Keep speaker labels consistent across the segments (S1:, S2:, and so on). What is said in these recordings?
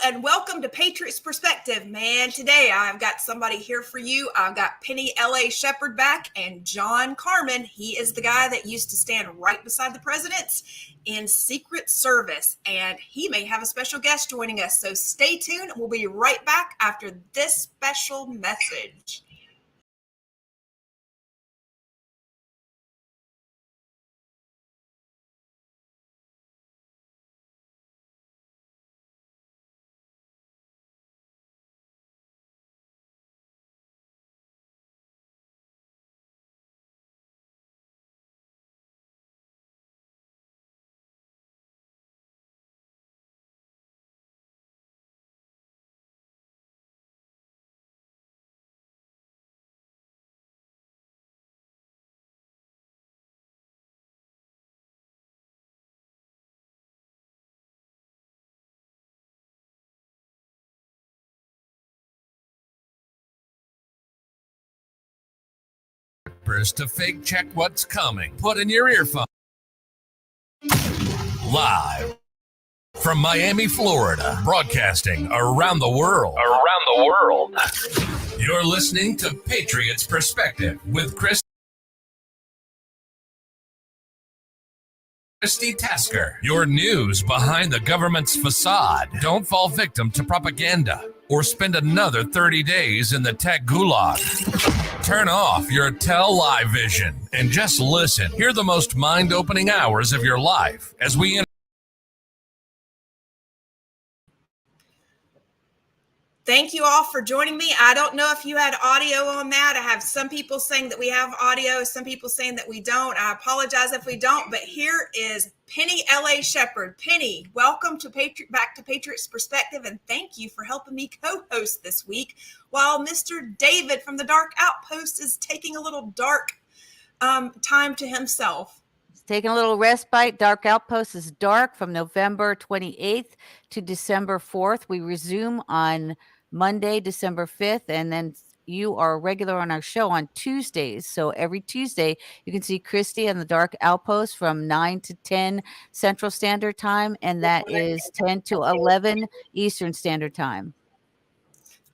S1: and welcome to Patriots Perspective. Man, today I've got somebody here for you. I've got Penny L.A. Shepard back and John Carman. He is the guy that used to stand right beside the presidents in Secret Service, and he may have a special guest joining us. So stay tuned. We'll be right back after this special message.
S2: To fake check what's coming. Put in your earphone. Live from Miami, Florida, broadcasting around the world. You're listening to Patriots Perspective with Christi Tasker. Your news behind the government's facade. Don't fall victim to propaganda or spend another 30 days in the tech gulag. Turn off your tell-lie vision and just listen. Hear the most mind-opening hours of your life as we...
S1: Thank you all for joining me. I don't know if you had audio on that. I have some people saying that we have audio, some people saying that we don't. I apologize if we don't, but here is Penny L.A. Shepard. Penny, welcome to back to Patriots Perspective, and thank you for helping me co-host this week while Mr. David from the Dark Outpost is taking a little dark time to himself.
S3: He's taking a little respite. Dark Outpost is dark from November 28th to December 4th. We resume on Monday, December 5th, and then you are a regular on our show on Tuesdays. So every Tuesday, you can see Christi on the Dark Outpost from 9 to 10 Central Standard Time, and that is 10 to 11 Eastern Standard Time.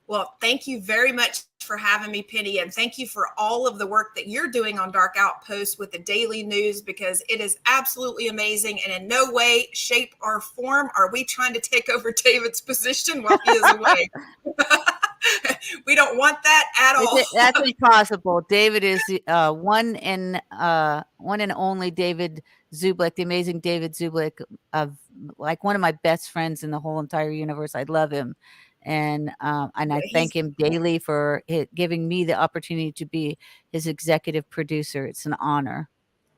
S1: Well, thank you very much for having me, Penny, and thank you for all of the work that you're doing on Dark Outpost with the daily news, because it is absolutely amazing, and in no way, shape, or form are we trying to take over David's position while he is away. We don't want that at all.
S3: That's impossible. David is one and only David Zublik, the amazing David Zublik, of like one of my best friends in the whole entire universe. I love him. And I thank him daily for giving me the opportunity to be his executive producer. It's an honor.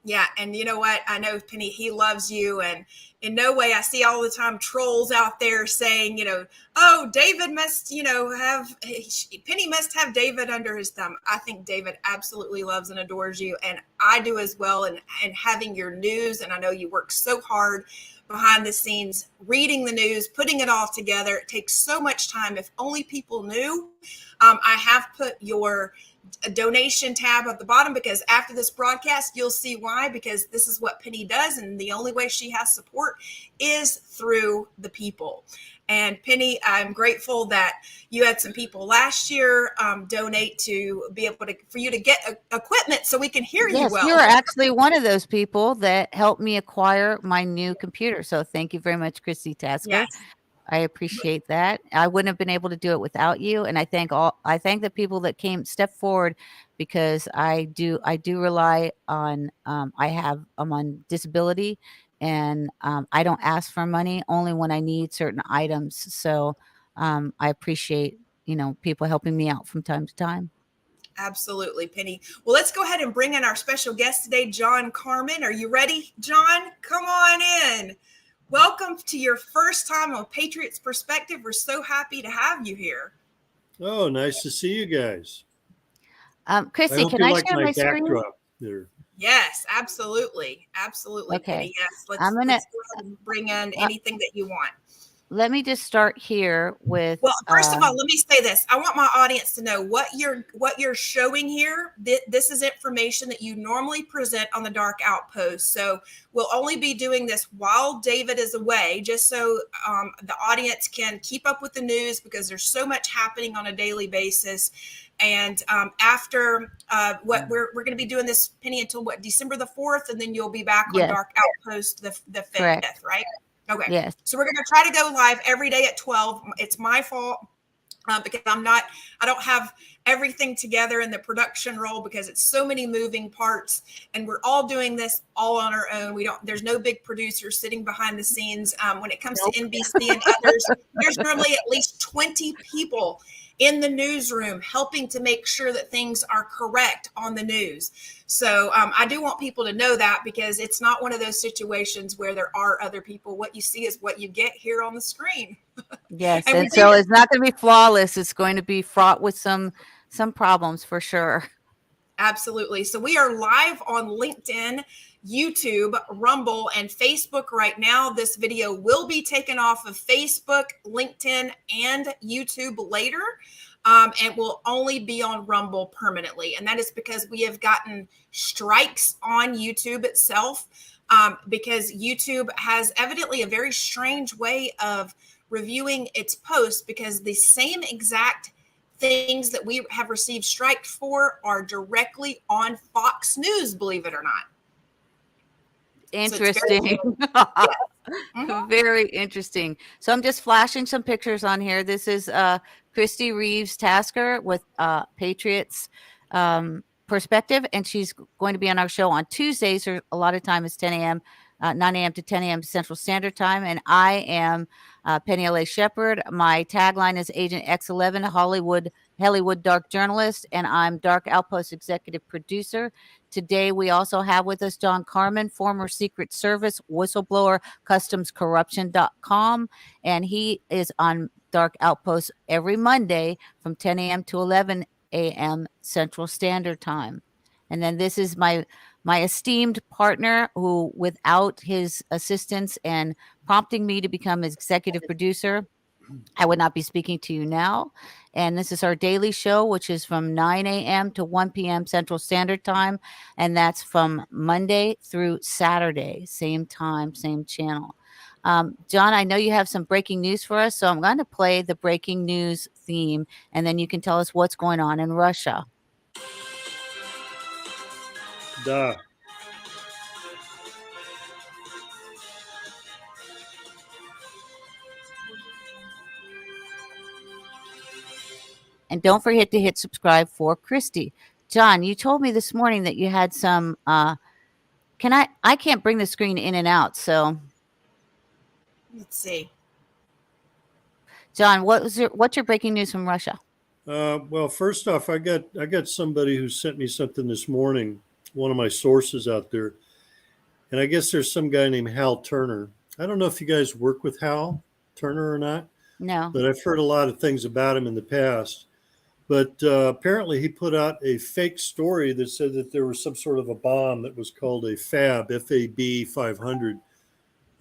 S1: Yeah. And you know what? I know, Penny, he loves you. And in no way, I see all the time trolls out there saying, oh, David must, Penny must have David under his thumb. I think David absolutely loves and adores you. And I do as well. And having your news, and I know you work so hard behind the scenes, reading the news, putting it all together. It takes so much time. If only people knew. I have put your donation tab at the bottom, because after this broadcast, you'll see why, because this is what Penny does. And the only way she has support is through the people. And Penny, I'm grateful that you had some people last year donate to be able to, for you to get equipment so we can hear you well.
S3: You're actually one of those people that helped me acquire my new computer. So thank you very much, Christi Tasker.
S1: Yes.
S3: I appreciate that. I wouldn't have been able to do it without you. And I thank the people that stepped forward, because I do rely on, I'm on disability, and I don't ask for money only when I need certain items. So I appreciate, people helping me out from time to time.
S1: Absolutely, Penny. Well, let's go ahead and bring in our special guest today, John Carman. Are you ready, John? Come on in. Welcome to your first time on Patriots Perspective. We're so happy to have you here.
S4: Oh, nice to see you guys.
S3: Christi, can I share my screen?
S4: There.
S1: Yes, absolutely. Absolutely.
S3: Okay.
S1: Penny. Yes. Let's go ahead and bring in anything that you want.
S3: let me just start here with.
S1: Well, first of all, let me say this. I want my audience to know what you're showing here. This is information that you normally present on the Dark Outpost. So we'll only be doing this while David is away, just so the audience can keep up with the news, because there's so much happening on a daily basis. And after what we're going to be doing this, Penny, until what, December the 4th, and then you'll be back on
S3: Yes.
S1: Dark Outpost the 5th,
S3: Correct.
S1: right? Okay.
S3: Yes.
S1: So we're going to try to go live every day at 12. It's my fault because I don't have everything together in the production role, because it's so many moving parts, and we're all doing this all on our own. There's no big producer sitting behind the scenes. When it comes to NBC and others, there's normally at least 20 people in the newsroom helping to make sure that things are correct on the news. So I do want people to know that, because it's not one of those situations where there are other people. What you see is what you get here on the screen.
S3: Yes.
S1: And
S3: And so it's not going to be flawless. It's going to be fraught with some problems for sure.
S1: Absolutely. So we are live on LinkedIn, YouTube, Rumble, and Facebook right now. This video will be taken off of Facebook, LinkedIn, and YouTube later, and will only be on Rumble permanently. And that is because we have gotten strikes on YouTube itself, because YouTube has evidently a very strange way of reviewing its posts, because the same exact things that we have received strikes for are directly on Fox News, believe it or not.
S3: Interesting. Very interesting. So I'm just flashing some pictures on here. This is Christi Reeves Tasker with Patriots Perspective, and she's going to be on our show on Tuesdays. Or a lot of time is 10 a.m., 9 a.m. to 10 a.m. Central Standard Time. And I am Penny L.A. Shepard. My tagline is Agent X11, Hollywood dark journalist, and I'm Dark Outpost executive producer. Today, we also have with us John Carman, former Secret Service whistleblower, customscorruption.com, and he is on Dark Outpost every Monday from 10 a.m. to 11 a.m. Central Standard Time. And then this is my esteemed partner, who, without his assistance and prompting me to become his executive producer, I would not be speaking to you now. And this is our daily show, which is from 9 a.m. to 1 p.m. Central Standard Time. And that's from Monday through Saturday, same time, same channel. John, I know you have some breaking news for us, so I'm going to play the breaking news theme, and then you can tell us what's going on in Russia.
S4: Duh.
S3: And don't forget to hit subscribe for Christi. John, you told me this morning that you had some, I can't bring the screen in and out, so.
S1: Let's see.
S3: John, what's your breaking news from Russia?
S4: Well, first off, I got somebody who sent me something this morning, one of my sources out there. And I guess there's some guy named Hal Turner. I don't know if you guys work with Hal Turner or not.
S3: No.
S4: But I've heard a lot of things about him in the past. But apparently he put out a fake story that said that there was some sort of a bomb that was called a FAB, F-A-B 500,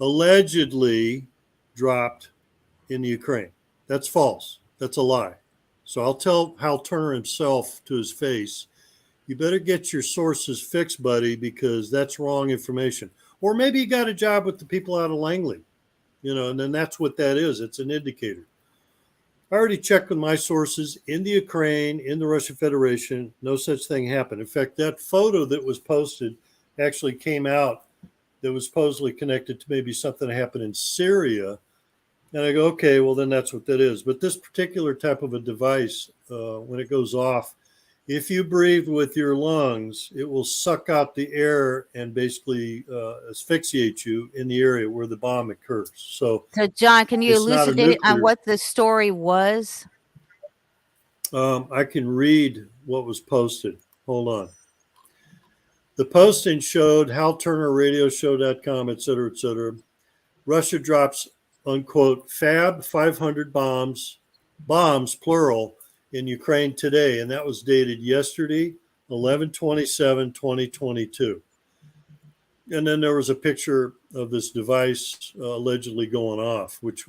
S4: allegedly dropped in the Ukraine. That's false. That's a lie. So I'll tell Hal Turner himself to his face, you better get your sources fixed, buddy, because that's wrong information. Or maybe you got a job with the people out of Langley, and then that's what that is. It's an indicator. I already checked with my sources in the Ukraine, in the Russian Federation. No such thing happened. In fact, that photo that was posted actually came out that was supposedly connected to maybe something that happened in Syria. And I go, okay, well, then that's what that is. But this particular type of a device, when it goes off, if you breathe with your lungs, it will suck out the air and basically asphyxiate you in the area where the bomb occurs. So
S3: John, can you elucidate on what the story was?
S4: I can read what was posted. Hold on. The posting showed Hal Turner, radioshow.com, et cetera, Russia drops, unquote, FAB 500 bombs, plural, in Ukraine today, and that was dated yesterday, 11/27/2022. And then there was a picture of this device allegedly going off, which,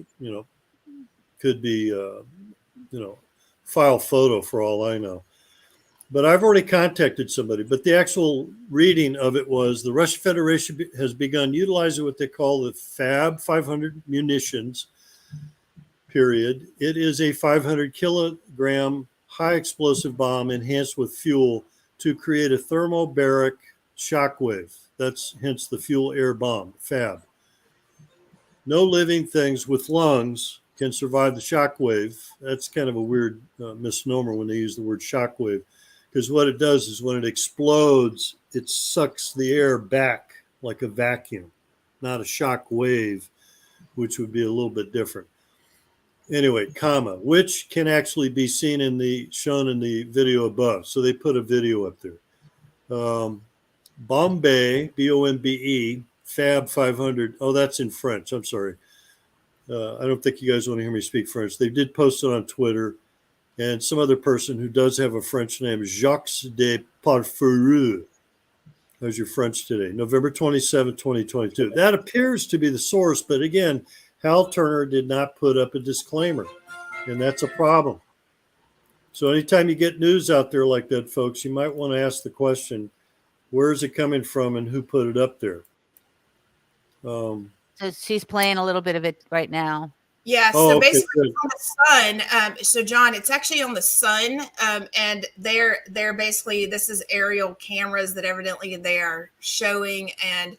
S4: could be, file photo for all I know. But I've already contacted somebody. But the actual reading of it was the Russian Federation has begun utilizing what they call the Fab 500 munitions, period. It is a 500 kilogram high explosive bomb enhanced with fuel to create a thermobaric shockwave. That's hence the fuel air bomb, Fab. No living things with lungs can survive the shockwave. That's kind of a weird misnomer when they use the word shockwave, because what it does is when it explodes, it sucks the air back like a vacuum, not a shock wave, which would be a little bit different. Anyway, comma, which can actually be seen shown in the video above. So they put a video up there. Bombay, B-O-M-B-E, Fab 500. Oh, that's in French. I'm sorry. I don't think you guys want to hear me speak French. They did post it on Twitter. And some other person who does have a French name, Jacques de Parfureux. How's your French today? November 27, 2022. That appears to be the source. But again, Hal Turner did not put up a disclaimer. And that's a problem. So anytime you get news out there like that, folks, you might want to ask the question, where is it coming from and who put it up there?
S3: So she's playing a little bit of it right now.
S1: Yeah, so basically on the Sun. So John, it's actually on the Sun, and they're basically, this is aerial cameras that evidently they are showing. And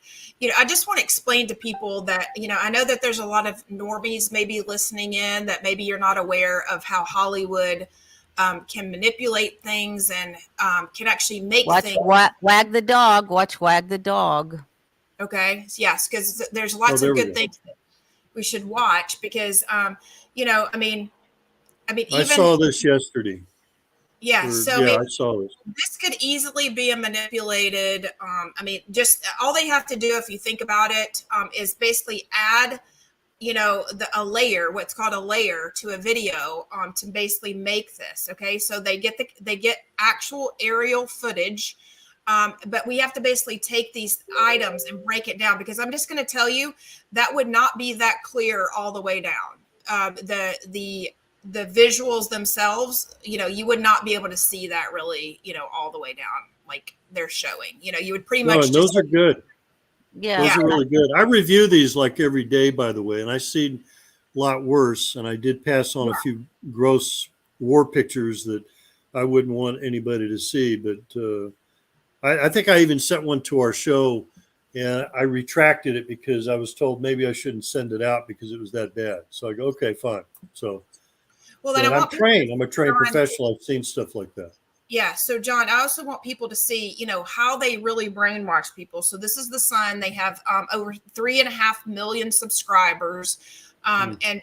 S1: I just want to explain to people that I know that there's a lot of normies maybe listening in that maybe you're not aware of how Hollywood can manipulate things and can actually make things.
S3: Wag the dog. Watch Wag the dog.
S1: Okay. Yes, because there's lots of good things that we should watch because, I
S4: saw this yesterday.
S1: Yeah.
S4: I saw this.
S1: This could easily be manipulated. Just all they have to do, if you think about it, is basically add, a layer, what's called a layer to a video, to basically make this. Okay. So they get actual aerial footage. But we have to basically take these items and break it down, because I'm just going to tell you that would not be that clear all the way down. The visuals themselves, you would not be able to see that really, all the way down like they're showing. You would pretty much.
S4: And those are good.
S3: Yeah,
S4: those are really good. I review these like every day, by the way, and I see a lot worse. And I did pass on a few gross war pictures that I wouldn't want anybody to see, but. I think I even sent one to our show, and I retracted it because I was told maybe I shouldn't send it out because it was that bad. So I go, okay, fine. So, then I'm trained. I'm a trained professional. I've seen stuff like that.
S1: Yeah. So, John, I also want people to see, how they really brainwash people. So this is the Sun. They have over 3.5 million subscribers. And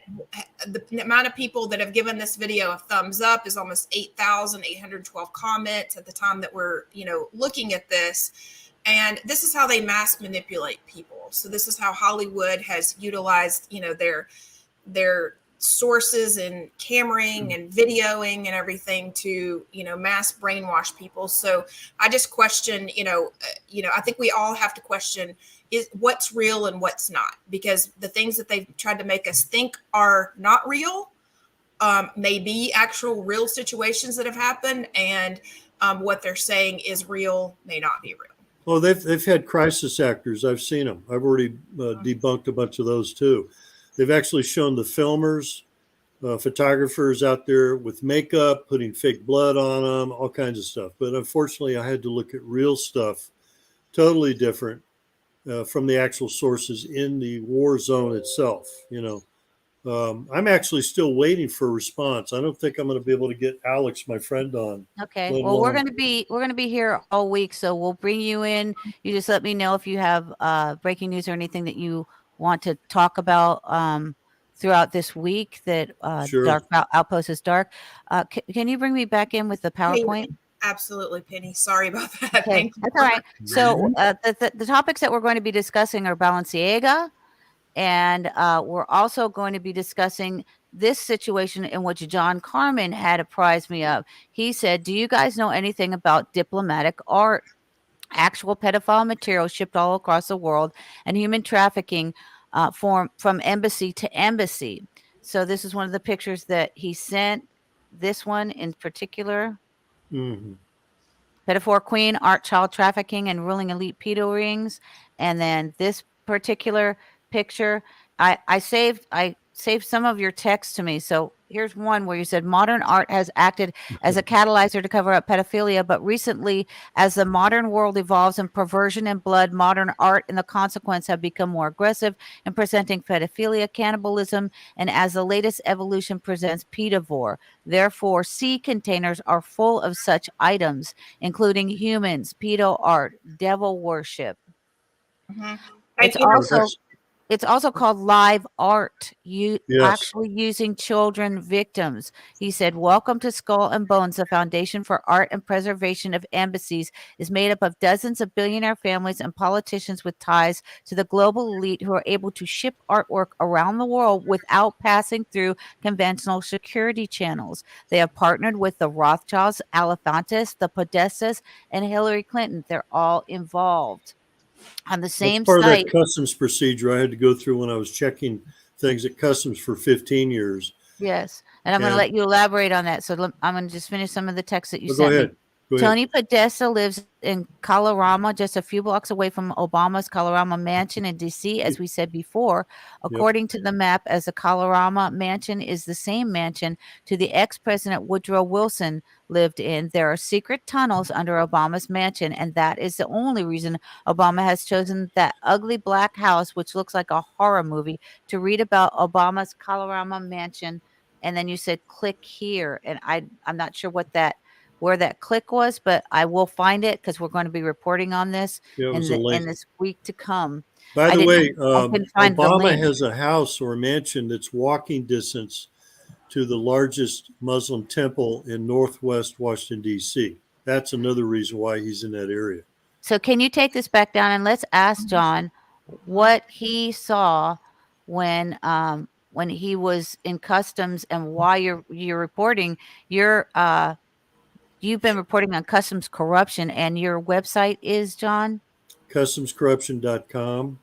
S1: the amount of people that have given this video a thumbs up is almost 8,812 comments at the time that we're, looking at this. And this is how they mass manipulate people. So this is how Hollywood has utilized, their sources and cameraing and videoing and everything to, mass brainwash people. So I just question, I think we all have to question is what's real and what's not, because the things that they've tried to make us think are not real may be actual real situations that have happened, and what they're saying is real may not be real.
S4: Well, they've had crisis actors. I've seen them. I've already debunked a bunch of those too. They've actually shown the filmers, photographers out there with makeup, putting fake blood on them, all kinds of stuff. But unfortunately, I had to look at real stuff, totally different from the actual sources in the war zone itself. I'm actually still waiting for a response. I don't think I'm going to be able to get Alex, my friend, on.
S3: Okay. Well, we're going to be here all week, so we'll bring you in. You just let me know if you have breaking news or anything that you want to talk about throughout this week that
S4: Sure.
S3: Dark Outpost is dark. Can you bring me back in with the PowerPoint?
S1: Absolutely, Penny. Sorry about that.
S3: Okay, that's all right. So the topics that we're going to be discussing are Balenciaga, and we're also going to be discussing this situation in which John Carman had apprised me of. He said, do you guys know anything about diplomatic art? Actual pedophile material shipped all across the world and human trafficking from embassy to embassy. So this is one of the pictures that he sent. This one in particular.
S4: Mm-hmm.
S3: Pedophile queen, art, child trafficking, and ruling elite pedo rings. And then this particular picture, I saved some of your text to me. So here's one where you said modern art has acted as a catalyzer to cover up pedophilia, but recently, as the modern world evolves and perversion and blood, modern art and the consequence have become more aggressive in presenting pedophilia, cannibalism, and as the latest evolution presents pedivore. Therefore, sea containers are full of such items, including humans, pedo art, devil worship.
S1: Mhm.
S3: It's
S1: And you know,
S3: also it's also called live art. You
S4: Yes.
S3: actually using children victims. He said, "Welcome to Skull and Bones. The foundation for art and preservation of embassies is made up of dozens of billionaire families and politicians with ties to the global elite who are able to ship artwork around the world without passing through conventional security channels. They have partnered with the Rothschilds, Alefantis, the Podestas, and Hillary Clinton. They're all involved." On the
S4: That's
S3: same
S4: part of that
S3: site,
S4: customs procedure I had to go through when I was checking things at customs for 15 years.
S3: yes, and I'm going to
S4: And
S3: let you elaborate on that. So I'm going to just finish some of the text that you
S4: go
S3: sent me.
S4: ahead. Go ahead.
S3: Tony Podesta lives in Colorama, just a few blocks away from Obama's Colorama mansion in D.C., as we said before.
S4: Yep.
S3: According to the map, as the Colorama mansion is the same mansion to the ex-president Woodrow Wilson lived in. There are secret tunnels under Obama's mansion, and that is the only reason Obama has chosen that ugly black house, which looks like a horror movie, to read about Obama's Colorama mansion. And then you said click here, and I'm not sure where that click was, but I will find it because we're going to be reporting on this
S4: Yeah, it was a
S3: in
S4: link.
S3: this week to come.
S4: By the way,
S3: I couldn't find the
S4: Obama
S3: link.
S4: has a house or a mansion that's walking distance to the largest Muslim temple in Northwest Washington, D.C. That's another reason why he's in that area.
S3: So can you take this back down and let's ask John what he saw when he was in customs and why you're reporting your you've been reporting on customs corruption and your website is John?
S4: Customscorruption.com.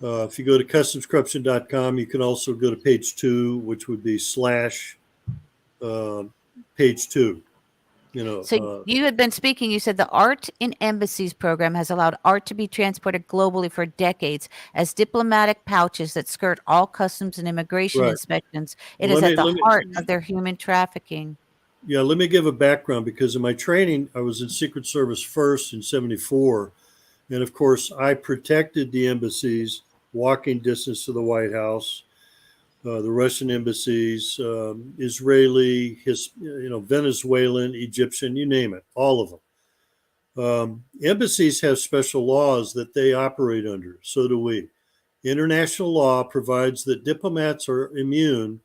S4: If you go to customscorruption.com, you can also go to page 2, which would be slash page 2.
S3: So you had been speaking, you said the Art in Embassies program has allowed art to be transported globally for decades as diplomatic pouches that skirt all customs and immigration
S4: Right.
S3: inspections. It
S4: Well,
S3: is
S4: let
S3: at the
S4: me
S3: heart of their human trafficking.
S4: yeah, let me give a background because in my training, I was in Secret Service first in 74. And of course, I protected the embassies, walking distance to the White House, the Russian embassies, Israeli, Venezuelan, Egyptian, you name it, all of them. Embassies have special laws that they operate under. So do we. International law provides that diplomats are immune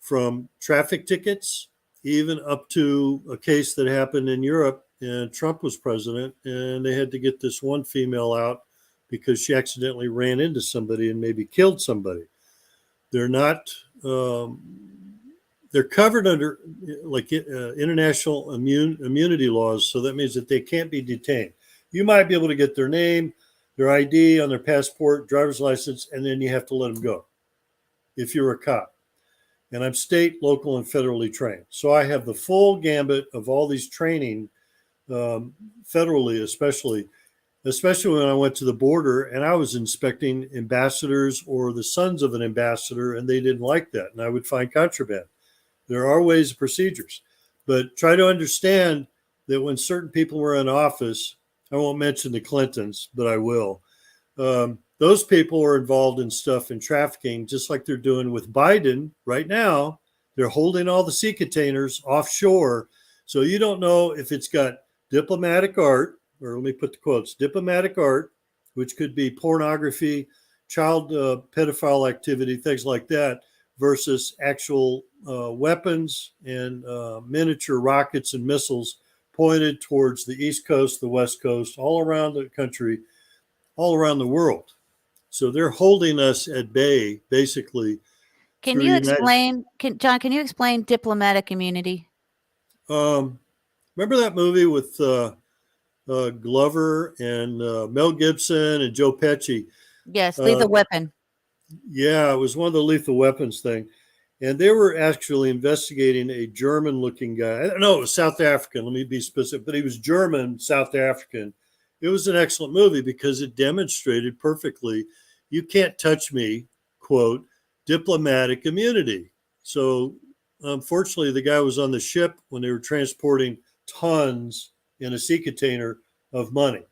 S4: from traffic tickets, even up to a case that happened in Europe and Trump was president and they had to get this one female out because she accidentally ran into somebody and maybe killed somebody. They're not, they're covered under like international immunity laws. So that means that they can't be detained. You might be able to get their name, their ID on their passport, driver's license, and then you have to let them go if you're a cop. And I'm state, local, and federally trained. So I have the full gambit of all these training, federally especially when I went to the border and I was inspecting ambassadors or the sons of an ambassador, and they didn't like that. And I would find contraband. There are ways and procedures, but try to understand that when certain people were in office, I won't mention the Clintons, but I will. Those people are involved in stuff in trafficking, just like they're doing with Biden right now. They're holding all the sea containers offshore. So you don't know if it's got diplomatic art, or let me put the quotes, diplomatic art, which could be pornography, child pedophile activity, things like that, versus actual weapons and miniature rockets and missiles pointed towards the East Coast, the West Coast, all around the country, all around the world. So they're holding us at bay, basically.
S3: Can you explain, John, can you explain diplomatic immunity?
S4: Remember that movie with Glover and Mel Gibson and Joe Pesci?
S3: Yes, Lethal Weapon.
S4: Yeah, it was one of the Lethal Weapons thing. And they were actually investigating a German-looking guy. No, it was South African. Let me be specific. But he was German, South African. It was an excellent movie because it demonstrated perfectly, you can't touch me, quote, diplomatic immunity. So unfortunately, the guy was on the ship when they were transporting tons in a sea container of money.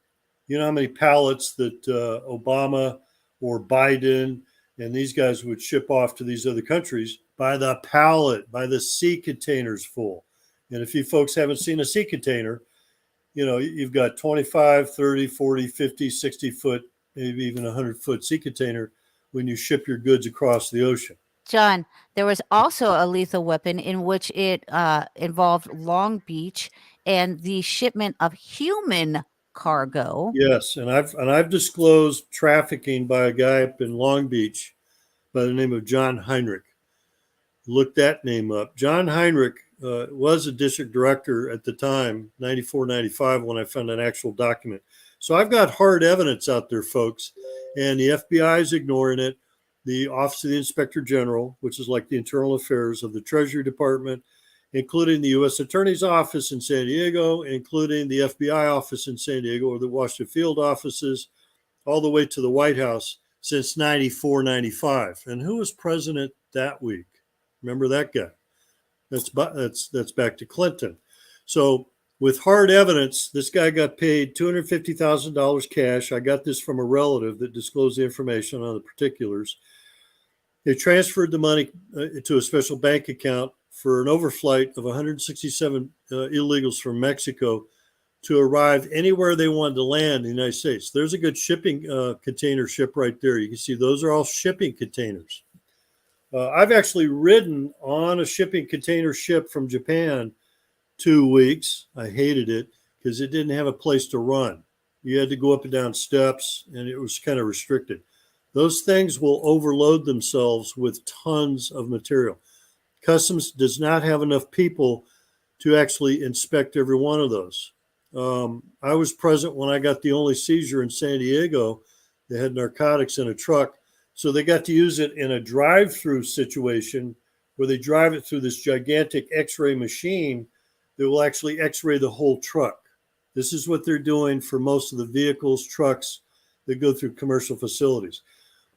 S4: You know how many pallets that Obama or Biden and these guys would ship off to these other countries by the pallet, by the sea containers full. And if you folks haven't seen a sea container, you know, you've got 25, 30, 40, 50, 60 foot, maybe even 100-foot sea container when you ship your goods across the ocean.
S3: John, there was also a lethal weapon in which it involved Long Beach and the shipment of human cargo.
S4: Yes, and I've disclosed trafficking by a guy up in Long Beach by the name of John Heinrich. Look that name up. John Heinrich was a district director at the time, 94, 95, when I found an actual document. So I've got hard evidence out there, folks, and the FBI is ignoring it. The Office of the Inspector General, which is like the internal affairs of the Treasury Department, including the U.S. Attorney's Office in San Diego, including the FBI office in San Diego, or the Washington field offices, all the way to the White House since 94, 95. And who was president that week? Remember that guy? That's back to Clinton. So with hard evidence, this guy got paid $250,000 cash. I got this from a relative that disclosed the information on the particulars. They transferred the money to a special bank account for an overflight of 167 illegals from Mexico to arrive anywhere they wanted to land in the United States. There's a good shipping container ship right there. You can see those are all shipping containers. I've actually ridden on a shipping container ship from Japan 2 weeks. I hated it because it didn't have a place to run. You had to go up and down steps, and it was kind of restricted. Those things will overload themselves with tons of material. Customs does not have enough people to actually inspect every one of those. I was present when I got the only seizure in San Diego. They had narcotics in a truck. So they got to use it in a drive-through situation where they drive it through this gigantic X-ray machine that will actually X-ray the whole truck. This is what they're doing for most of the vehicles, trucks that go through commercial facilities.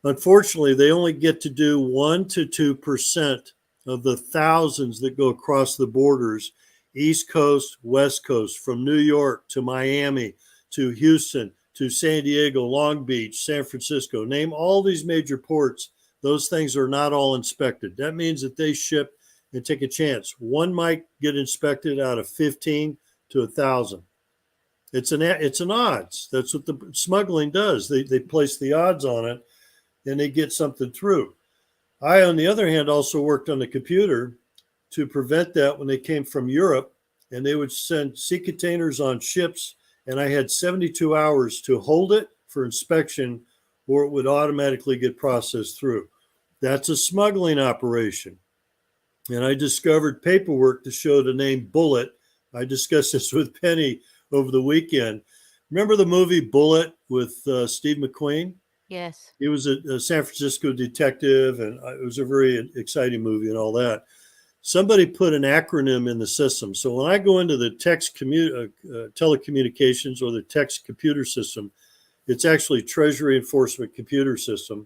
S4: Unfortunately, they only get to do 1 to 2% of the thousands that go across the borders, East Coast, West Coast, from New York to Miami to Houston to San Diego, Long Beach, San Francisco. Name all these major ports. Those things are not all inspected. That means that they ship and take a chance. One might get inspected out of 15 to 1,000. It's an odds. That's what the smuggling does. They place the odds on it, and they get something through. I, on the other hand, also worked on the computer to prevent that when they came from Europe, and they would send sea containers on ships, and I had 72 hours to hold it for inspection, or it would automatically get processed through. That's a smuggling operation. And I discovered paperwork to show the name Bullet. I discussed this with Penny over the weekend. Remember the movie Bullet with Steve McQueen?
S3: Yes.
S4: He was a San Francisco detective, and it was a very exciting movie and all that. Somebody put an acronym in the system. So when I go into the telecommunications or the text computer system, it's actually Treasury Enforcement Computer System,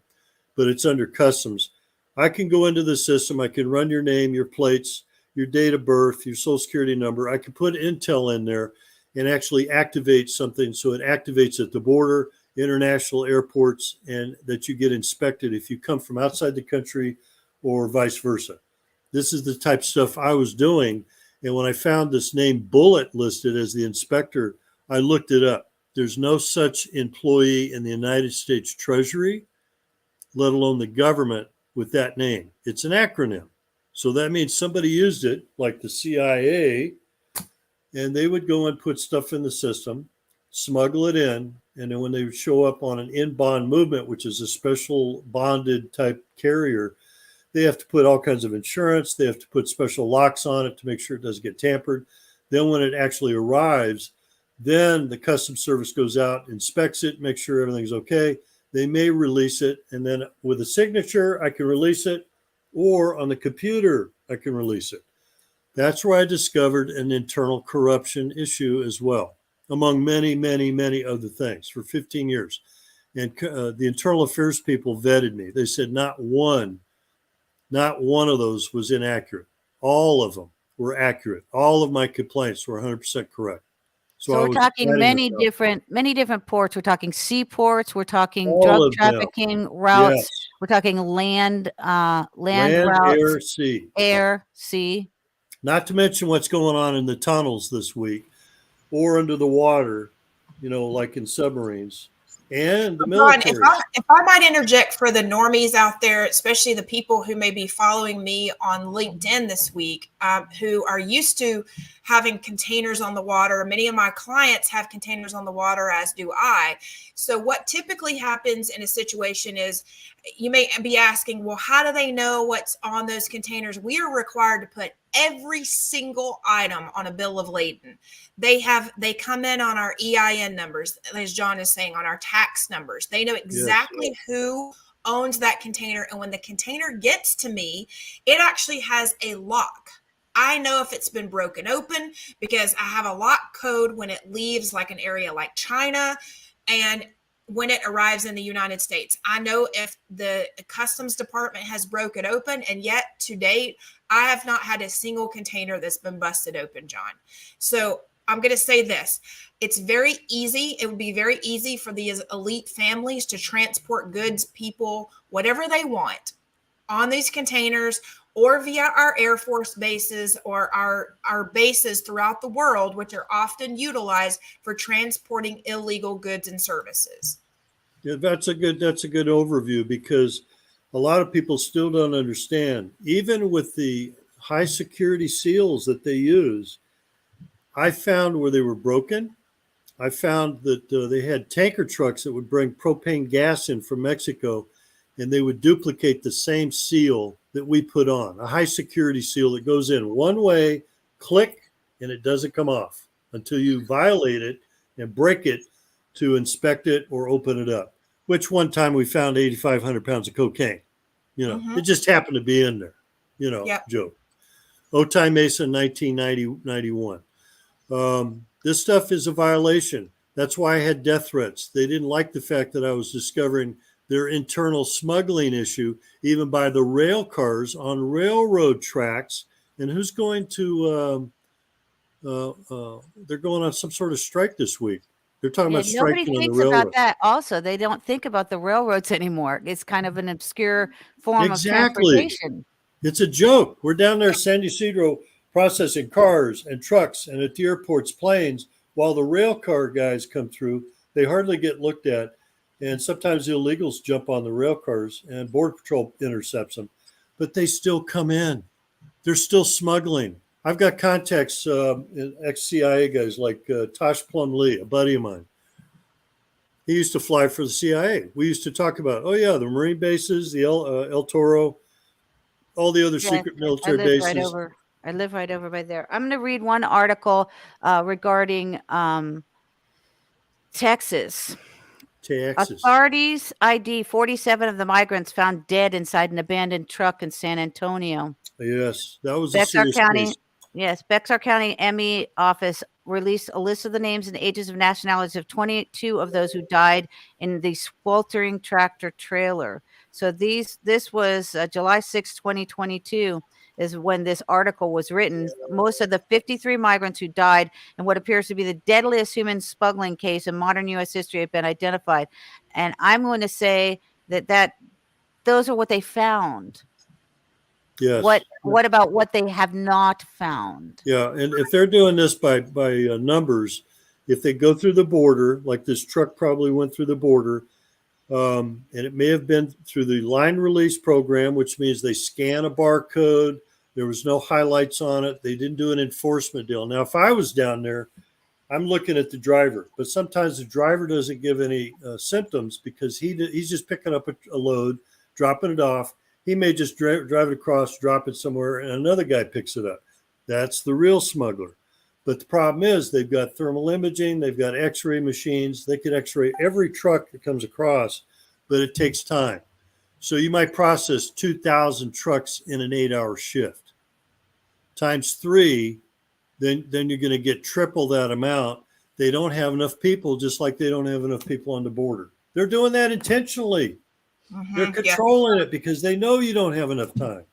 S4: but it's under Customs. I can go into the system. I can run your name, your plates, your date of birth, your social security number. I can put Intel in there and actually activate something. So it activates at the border, international airports, and that you get inspected if you come from outside the country or vice versa. This is the type of stuff I was doing. And when I found this name Bullet listed as the inspector, I looked it up. There's no such employee in the United States Treasury, let alone the government, with that name. It's an acronym. So that means somebody used it, like the CIA, and they would go and put stuff in the system, smuggle it in, and then when they would show up on an in-bond movement, which is a special bonded type carrier, they have to put all kinds of insurance. They have to put special locks on it to make sure it doesn't get tampered. Then when it actually arrives, then the Customs Service goes out, inspects it, makes sure everything's okay. They may release it, and then with a signature, I can release it, or on the computer, I can release it. That's where I discovered an internal corruption issue as well, among many, many, many other things for 15 years. And the internal affairs people vetted me. They said not one of those was inaccurate. All of them were accurate. All of my complaints were 100% correct.
S3: So we're talking many different ports. We're talking seaports. We're talking drug trafficking routes.
S4: Yes.
S3: We're talking land routes,
S4: air, sea.
S3: sea.
S4: Not to mention what's going on in the tunnels this week, or under the water, like in submarines, and the military.
S1: If I might interject for the normies out there, especially the people who may be following me on LinkedIn this week, who are used to having containers on the water. Many of my clients have containers on the water, as do I. So what typically happens in a situation is you may be asking, well, how do they know what's on those containers? We are required to put every single item on a bill of lading. They come in on our EIN numbers, as John is saying, on our tax numbers. They know exactly who owns that container. And when the container gets to me, it actually has a lock. I know if it's been broken open because I have a lock code when it leaves like an area like China and when it arrives in the United States. I know if the customs department has broken open, and yet to date, I have not had a single container that's been busted open, John. So I'm going to say this. It's very easy. It would be very easy for these elite families to transport goods, people, whatever they want on these containers or via our Air Force bases or our bases throughout the world, which are often utilized for transporting illegal goods and services.
S4: Yeah, that's a good overview, because a lot of people still don't understand. Even with the high security seals that they use, I found where they were broken. I found that they had tanker trucks that would bring propane gas in from Mexico, and they would duplicate the same seal that we put on, a high security seal that goes in one way, click, and it doesn't come off until you violate it and break it to inspect it or open it up, which one time we found 8,500 pounds of cocaine. It just happened to be in there, joke. Otay Mesa, 1991. This stuff is a violation. That's why I had death threats. They didn't like the fact that I was discovering their internal smuggling issue, even by the rail cars on railroad tracks. And who's going to, they're going on some sort of strike this week. They're talking about striking on the railroad.
S3: Nobody thinks about that also. They don't think about the railroads anymore. It's kind of an obscure form of transportation.
S4: It's a joke. We're down there, San Ysidro, processing cars and trucks and at the airports, planes, while the rail car guys come through. They hardly get looked at. And sometimes the illegals jump on the rail cars and Border Patrol intercepts them, but they still come in. They're still smuggling. I've got contacts, ex-CIA guys like Tosh Plum Lee, a buddy of mine. He used to fly for the CIA. We used to talk about, the Marine bases, the El Toro, all the other secret military bases.
S3: I live right over by there. I'm going to read one article regarding Texas. Authorities ID 47 of the migrants found dead inside an abandoned truck in San Antonio.
S4: Yes, that was a serious case.
S3: Yes, Bexar County ME office released a list of the names and ages of nationalities of 22 of those who died in the sweltering tractor trailer. So this was July 6, 2022 is when this article was written. Most of the 53 migrants who died in what appears to be the deadliest human smuggling case in modern U.S. history have been identified. And I'm going to say that those are what they found.
S4: Yes.
S3: What about what they have not found?
S4: Yeah, and if they're doing this by numbers, if they go through the border, like this truck probably went through the border, and it may have been through the line release program, which means they scan a barcode. There was no highlights on it. They didn't do an enforcement deal. Now, if I was down there, I'm looking at the driver, but sometimes the driver doesn't give any symptoms because he's just picking up a load, dropping it off. He may just drive it across, drop it somewhere, and another guy picks it up. That's the real smuggler. But the problem is they've got thermal imaging, they've got x-ray machines. They could x-ray every truck that comes across, but it takes time. So you might process 2,000 trucks in an 8-hour shift. Times 3, then you're going to get triple that amount. They don't have enough people, just like they don't have enough people on the border. They're doing that intentionally. They're controlling it because they know you don't have enough time.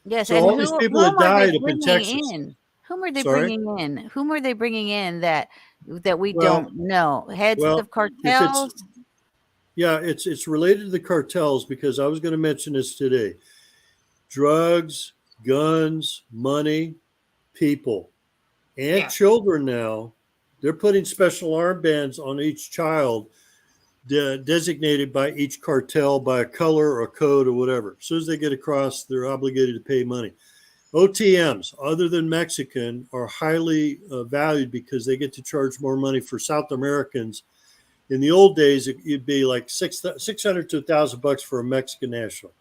S3: Yes,
S4: So
S3: and
S4: all these people that died up in Texas.
S3: Whom are they
S4: Sorry?
S3: bringing in? Whom are they bringing in that we
S4: Well-
S3: don't know? Heads
S4: well,
S3: of
S4: if
S3: cartels?
S4: it's related to the cartels because I was going to mention this today. Drugs, guns, money, people, and children now. They're putting special armbands on each child designated by each cartel by a color or a code or whatever. As soon as they get across, they're obligated to pay money. OTMs, other than Mexican, are highly valued because they get to charge more money for South Americans. In the old days, it'd be like 600 to $1,000 for a Mexican national.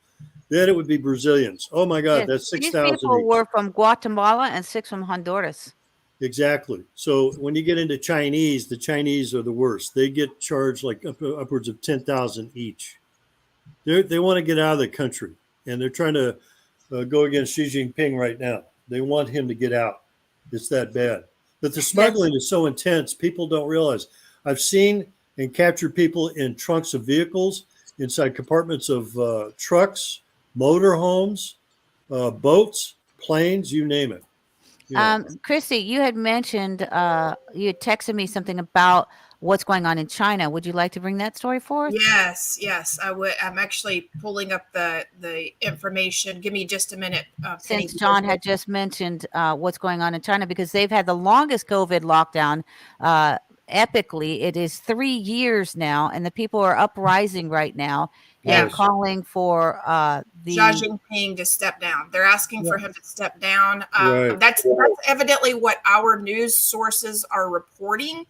S4: Then it would be Brazilians. Oh my God,
S3: Yes,
S4: that's
S3: these
S4: 6,000
S3: people
S4: each.
S3: were from Guatemala and 6 from Honduras.
S4: Exactly. So when you get into Chinese, the Chinese are the worst. They get charged like upwards of 10,000 each. They want to get out of the country, and they're trying to go against Xi Jinping right now. They want him to get out. It's that bad. But the smuggling is so intense, people don't realize. I've seen and captured people in trunks of vehicles, inside compartments of trucks, motorhomes, boats, planes, you name it. Yeah.
S3: Christy, you had mentioned, you had texted me something about what's going on in China. Would you like to bring that story forth?
S1: Yes, I would. I'm actually pulling up the information. Give me just a minute.
S3: Since John had just mentioned what's going on in China, because they've had the longest COVID lockdown. Epically, it is 3 years now, and the people are uprising right now and calling for
S1: Xi Jinping to step down. They're asking for him to step down. That's evidently what our news sources are reporting.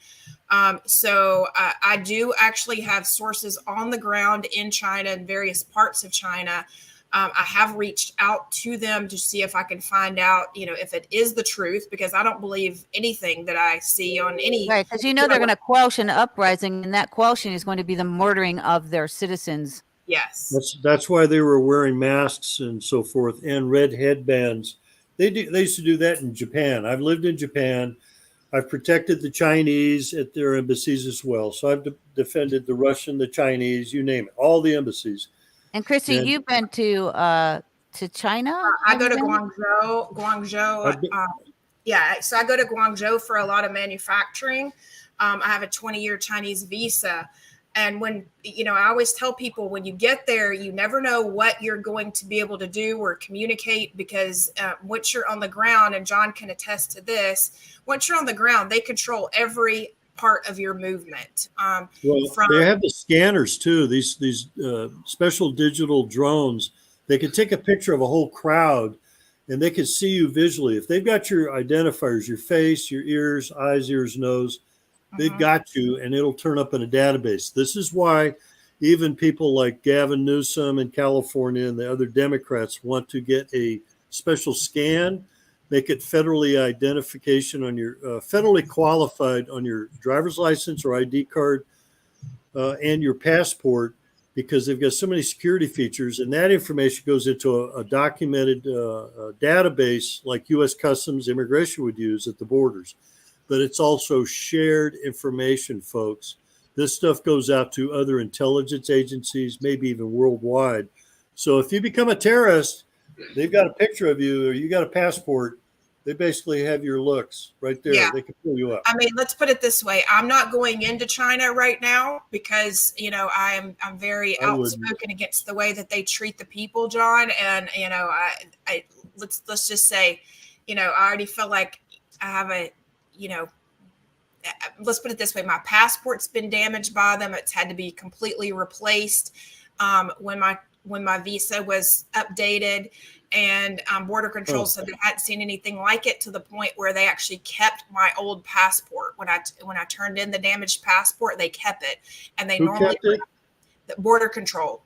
S1: So I do actually have sources on the ground in China and various parts of China. I have reached out to them to see if I can find out, if it is the truth, because I don't believe anything that I see on any.
S3: Right, because they're going to quell an uprising, and that quelling is going to be the murdering of their citizens.
S1: Yes.
S4: That's why they were wearing masks and so forth and red headbands. They used to do that in Japan. I've lived in Japan. I've protected the Chinese at their embassies as well. So I've defended the Russian, the Chinese, you name it, all the embassies.
S3: And Christy, you've been to China?
S1: I go to Guangzhou. So I go to Guangzhou for a lot of manufacturing. I have a 20-year Chinese visa. And when, I always tell people when you get there, you never know what you're going to be able to do or communicate, because once you're on the ground, and John can attest to this, once you're on the ground, they control every part of your movement.
S4: They have the scanners too. These special digital drones. They can take a picture of a whole crowd, and they can see you visually. If they've got your identifiers, your face, your ears, eyes, ears, nose, they've got you, and it'll turn up in a database. This is why even people like Gavin Newsom in California and the other Democrats want to get a special scan, make it federally identification on your federally qualified on your driver's license or ID card and your passport, because they've got so many security features, and that information goes into a documented database like U.S. Customs Immigration would use at the borders. But it's also shared information, folks. This stuff goes out to other intelligence agencies, maybe even worldwide. So if you become a terrorist, they've got a picture of you, or you got a passport, they basically have your looks right there.
S1: Yeah.
S4: They can pull you up.
S1: I mean, let's put it this way. I'm not going into China right now because, I'm very outspoken against the way that they treat the people, John. And, let's just say, I already feel like I have let's put it this way. My passport's been damaged by them. It's had to be completely replaced. When my visa was updated, and Border Control said they hadn't seen anything like it, to the point where they actually kept my old passport. When I turned in the damaged passport, they kept it, and they kept it? The Border Control.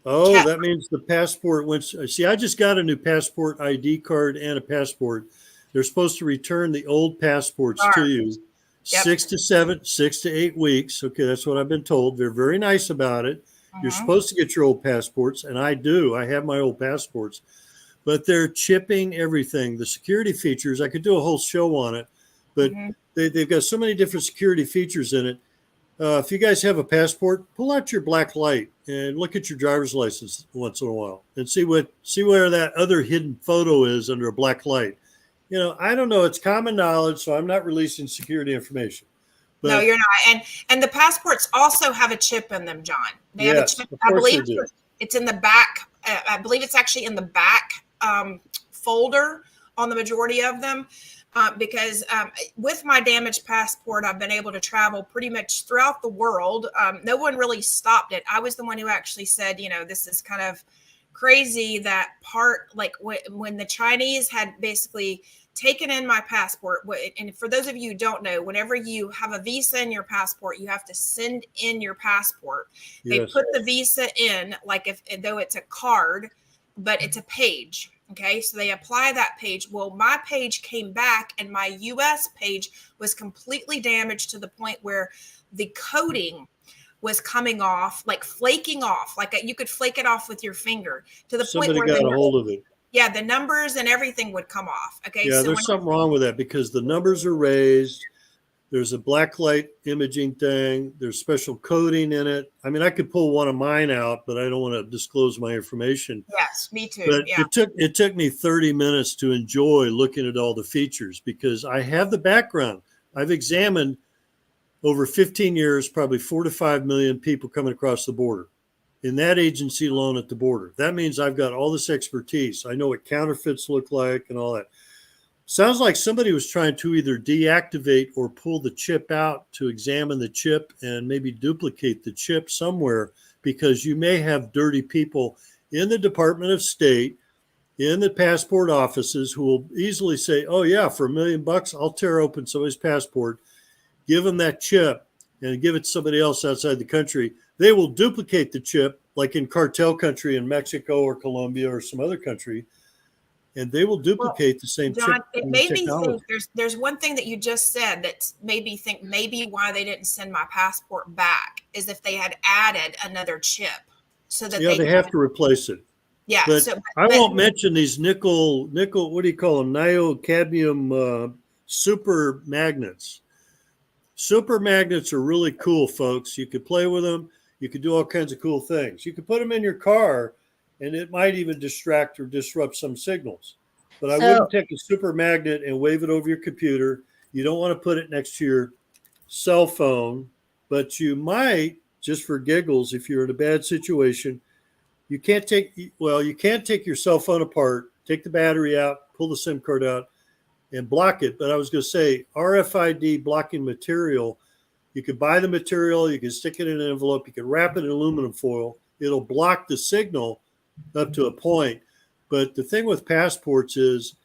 S4: Oh, that means the passport went. See, I just got a new passport, ID card, and a passport. They're supposed to return the old passports to you. 6 to 8 weeks. Okay, that's what I've been told. They're very nice about it. You're supposed to get your old passports, and I do. I have my old passports, but they're chipping everything. The security features, I could do a whole show on it, but they've got so many different security features in it. If you guys have a passport, pull out your black light and look at your driver's license once in a while and see where that other hidden photo is under a black light. I don't know. It's common knowledge, so I'm not releasing security information. But,
S1: no, you're not. And the passports also have a chip in them, John. They have a chip.
S4: Of
S1: I
S4: course
S1: believe
S4: they do.
S1: it's in the back. I believe it's actually in the back folder on the majority of them. Because with my damaged passport, I've been able to travel pretty much throughout the world. No one really stopped it. I was the one who actually said, this is kind of crazy that when the Chinese had basically taken in my passport. And for those of you who don't know, whenever you have a visa in your passport, you have to send in your passport. They put the visa in though it's a card, but it's a page. Okay, so they apply that page. Well, my page came back and my US page was completely damaged to the point where the coating was coming off, flaking off, you could flake it off with your finger to the
S4: Somebody
S1: point where
S4: got a hold of it.
S1: Yeah, the numbers and everything would come off. Okay.
S4: Yeah, there's something wrong with that because the numbers are raised. There's a black light imaging thing. There's special coding in it. I mean, I could pull one of mine out, but I don't want to disclose my information.
S1: Yes, me too.
S4: But
S1: yeah.
S4: it took me 30 minutes to enjoy looking at all the features because I have the background. I've examined over 15 years, probably 4 to 5 million people coming across the border in that agency alone at the border. That means I've got all this expertise. I know what counterfeits look like and all that. Sounds like somebody was trying to either deactivate or pull the chip out to examine the chip and maybe duplicate the chip somewhere because you may have dirty people in the Department of State, in the passport offices who will easily say, oh yeah, for $1 million, I'll tear open somebody's passport, give them that chip and give it to somebody else outside the country. They will duplicate the chip like in cartel country in Mexico or Colombia or some other country. And they will duplicate the same
S1: John,
S4: chip.
S1: it made me think there's one thing that you just said that made me think maybe why they didn't send my passport back is if they had added another chip so that
S4: they have to replace it.
S1: Yeah.
S4: But I won't mention these nickel, what do you call them? Neo-cadmium super magnets. Super magnets are really cool, folks. You could play with them. You could do all kinds of cool things. You could put them in your car and it might even distract or disrupt some signals. But I wouldn't take a super magnet and wave it over your computer. You don't want to put it next to your cell phone, but you might, just for giggles, if you're in a bad situation, you can't take your cell phone apart, take the battery out, pull the SIM card out, and block it. But I was going to say RFID blocking material, you could buy the material, you can stick it in an envelope, you can wrap it in aluminum foil. It'll block the signal up to a point. But the thing with passports is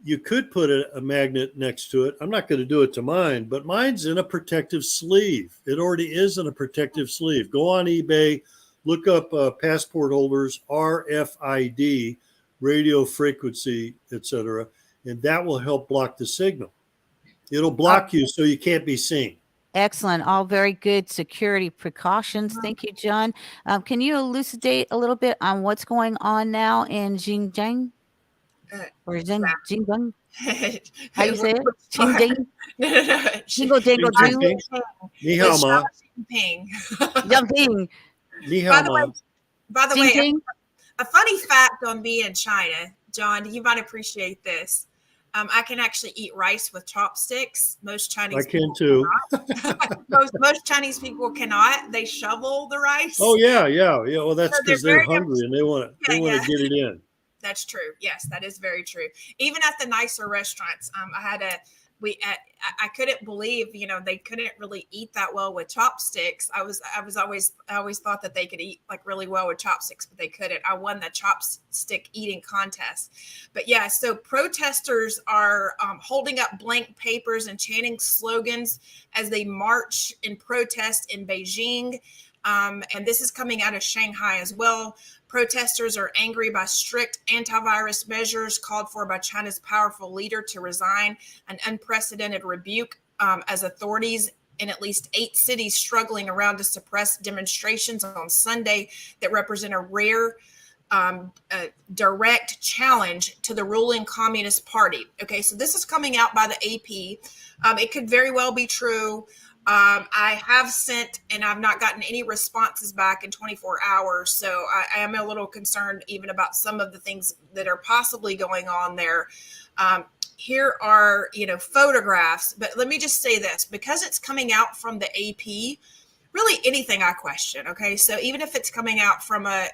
S4: you could put a magnet next to it. I'm not going to do it to mine, but mine's in a protective sleeve. It already is in a protective sleeve. Go on eBay, look up passport holders, RFID, radio frequency, etc., and that will help block the signal. It'll block you so you can't be seen.
S3: Excellent. All very good security precautions. Thank you, John. Can you elucidate a little bit on what's going on now in Xinjiang? Or Xinjiang? How do you say it? Xinjiang? Jingle, jingle, jingle.
S4: Ni hao ma.
S3: Jumping.
S4: Ni hao ma.
S1: By the way, a funny fact on being in China, John, you might appreciate this. I can actually eat rice with chopsticks. Most Chinese people cannot. most Chinese people cannot. They shovel the rice.
S4: Oh yeah. Well, that's because they're hungry and they want to get it in.
S1: That's true. Yes, that is very true. Even at the nicer restaurants, I couldn't believe, they couldn't really eat that well with chopsticks. I always thought that they could eat really well with chopsticks, but they couldn't. I won the chopstick eating contest. But yeah, so protesters are holding up blank papers and chanting slogans as they march in protest in Beijing. And this is coming out of Shanghai as well. Protesters are angry by strict antivirus measures called for by China's powerful leader to resign, an unprecedented rebuke as authorities in at least 8 cities struggling around to suppress demonstrations on Sunday that represent a rare direct challenge to the ruling Communist Party. Okay, so this is coming out by the AP. It could very well be true. I have sent, and I've not gotten any responses back in 24 hours. So I am a little concerned even about some of the things that are possibly going on there. Here are, photographs, but let me just say this, because it's coming out from the AP, really anything I question. Okay. So even if it's coming out from a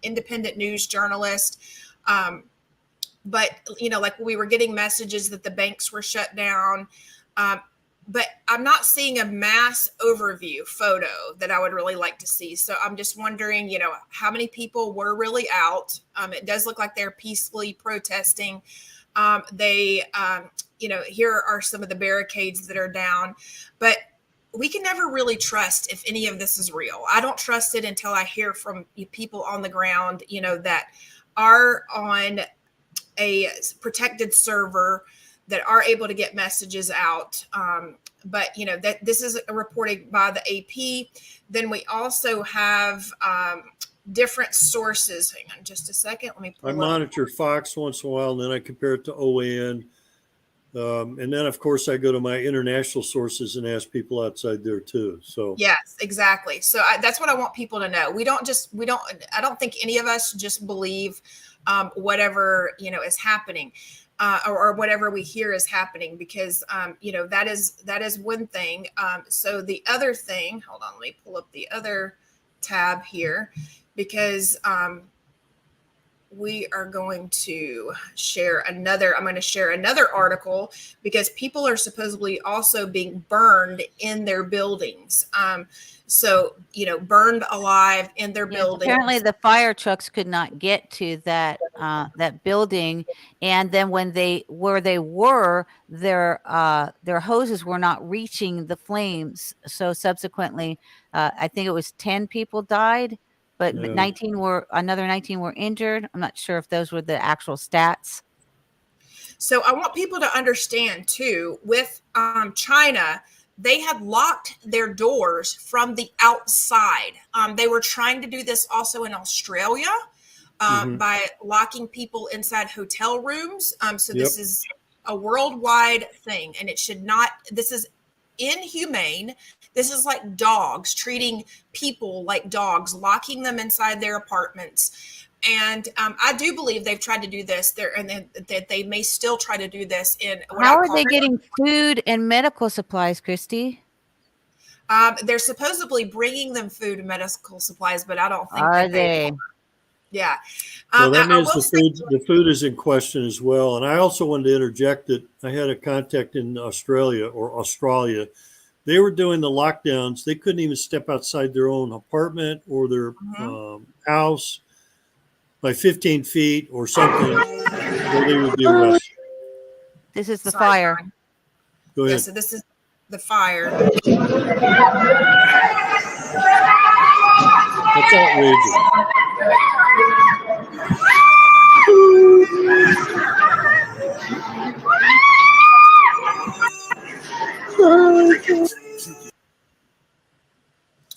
S1: independent news journalist, but like we were getting messages that the banks were shut down, but I'm not seeing a mass overview photo that I would really like to see. So I'm just wondering, how many people were really out? It does look like they're peacefully protesting. Here are some of the barricades that are down, but we can never really trust if any of this is real. I don't trust it until I hear from people on the ground, that are on a protected server, that are able to get messages out. But that this is a reporting by the AP. Then we also have different sources. Hang on just a second. Let me pull
S4: I monitor Fox once in a while, and then I compare it to OAN. And then, of course, I go to my international sources and ask people outside there too. So
S1: yes, exactly. So that's what I want people to know. I don't think any of us just believe whatever is happening, or whatever we hear is happening, because that is one thing. So the other thing, hold on, let me pull up the other tab here, because we are going to share I'm going to share another article, because people are supposedly also being burned in their buildings. Burned alive in their buildings.
S3: Apparently the fire trucks could not get to that building. And then where they were, their hoses were not reaching the flames. So subsequently, I think it was 10 people died. But
S4: Yeah.
S3: another 19 were injured. I'm not sure if those were the actual stats.
S1: So I want people to understand too, with China, they had locked their doors from the outside. They were trying to do this also in Australia by locking people inside hotel rooms. This is a worldwide thing, and it should not. This is inhumane. This is like dogs, treating people like dogs, locking them inside their apartments. And I do believe they've tried to do this there, and that they may still try to do this in.
S3: How are they getting food and medical supplies, Christy?
S1: They're supposedly bringing them food and medical supplies, but I don't think
S3: are they?
S1: Yeah.
S4: Well, that means the food is in question as well. And I also wanted to interject that I had a contact in Australia. They were doing the lockdowns. They couldn't even step outside their own apartment or their house by 15 feet or something, where they would be arrested.
S3: This is the fire.
S4: Go ahead.
S1: Yeah, so this is the fire.
S4: That's outrageous.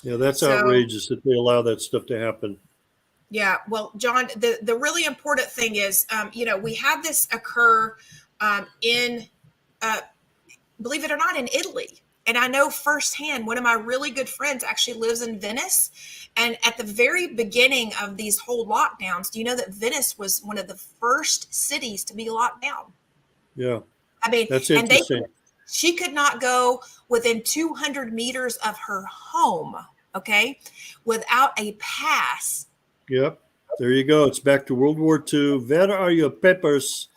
S4: Yeah, that's outrageous that they allow that stuff to happen.
S1: Yeah, well, John, the really important thing is, we had this occur in, believe it or not, in Italy. And I know firsthand, one of my really good friends actually lives in Venice. And at the very beginning of these whole lockdowns, do you know that Venice was one of the first cities to be locked down?
S4: Yeah.
S1: I mean,
S4: that's interesting.
S1: She could not go within 200 meters of her home, okay, without a pass.
S4: Yep. There you go. It's back to World War II. Where are your papers?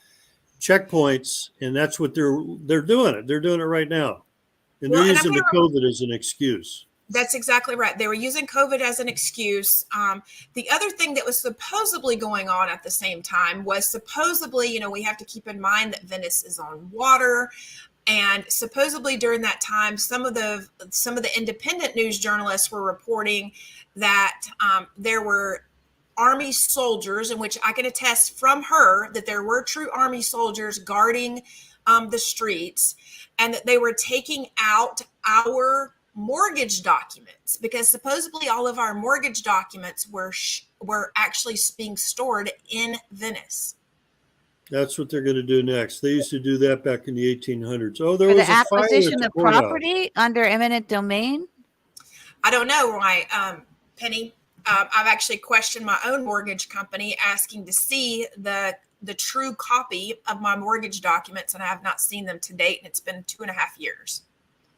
S4: Checkpoints. And that's what they're doing it. They're doing it right now. And they're using the COVID as an excuse.
S1: That's exactly right. They were using COVID as an excuse. The other thing that was supposedly going on at the same time was supposedly, we have to keep in mind that Venice is on water. And supposedly during that time, some of the independent news journalists were reporting that there were Army soldiers, in which I can attest from her that there were true Army soldiers guarding the streets, and that they were taking out our mortgage documents, because supposedly all of our mortgage documents were actually being stored in Venice.
S4: That's what they're going to do next. They used to do that back in the 1800s. Oh, there
S3: For
S4: was
S3: the
S4: a fire at
S3: acquisition
S4: the
S3: of
S4: courthouse.
S3: property under eminent domain?
S1: I don't know, right, Penny? I've actually questioned my own mortgage company, asking to see the true copy of my mortgage documents, and I have not seen them to date, and it's been 2.5 years.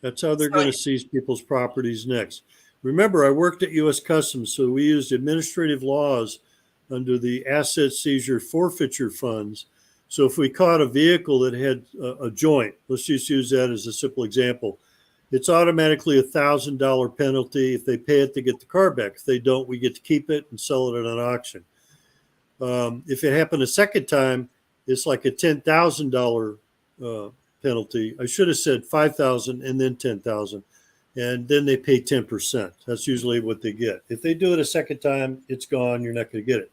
S4: That's how they're going to seize people's properties next. Remember, I worked at U.S. Customs, so we used administrative laws under the asset seizure forfeiture funds. So if we caught a vehicle that had a joint, let's just use that as a simple example, it's automatically $1,000 penalty. If they pay it, they get the car back. If they don't, we get to keep it and sell it at an auction. If it happened a second time, it's like a $10,000 penalty. I should have said 5,000 and then 10,000, and then they pay 10%. That's usually what they get. If they do it a second time, it's gone. You're not going to get it.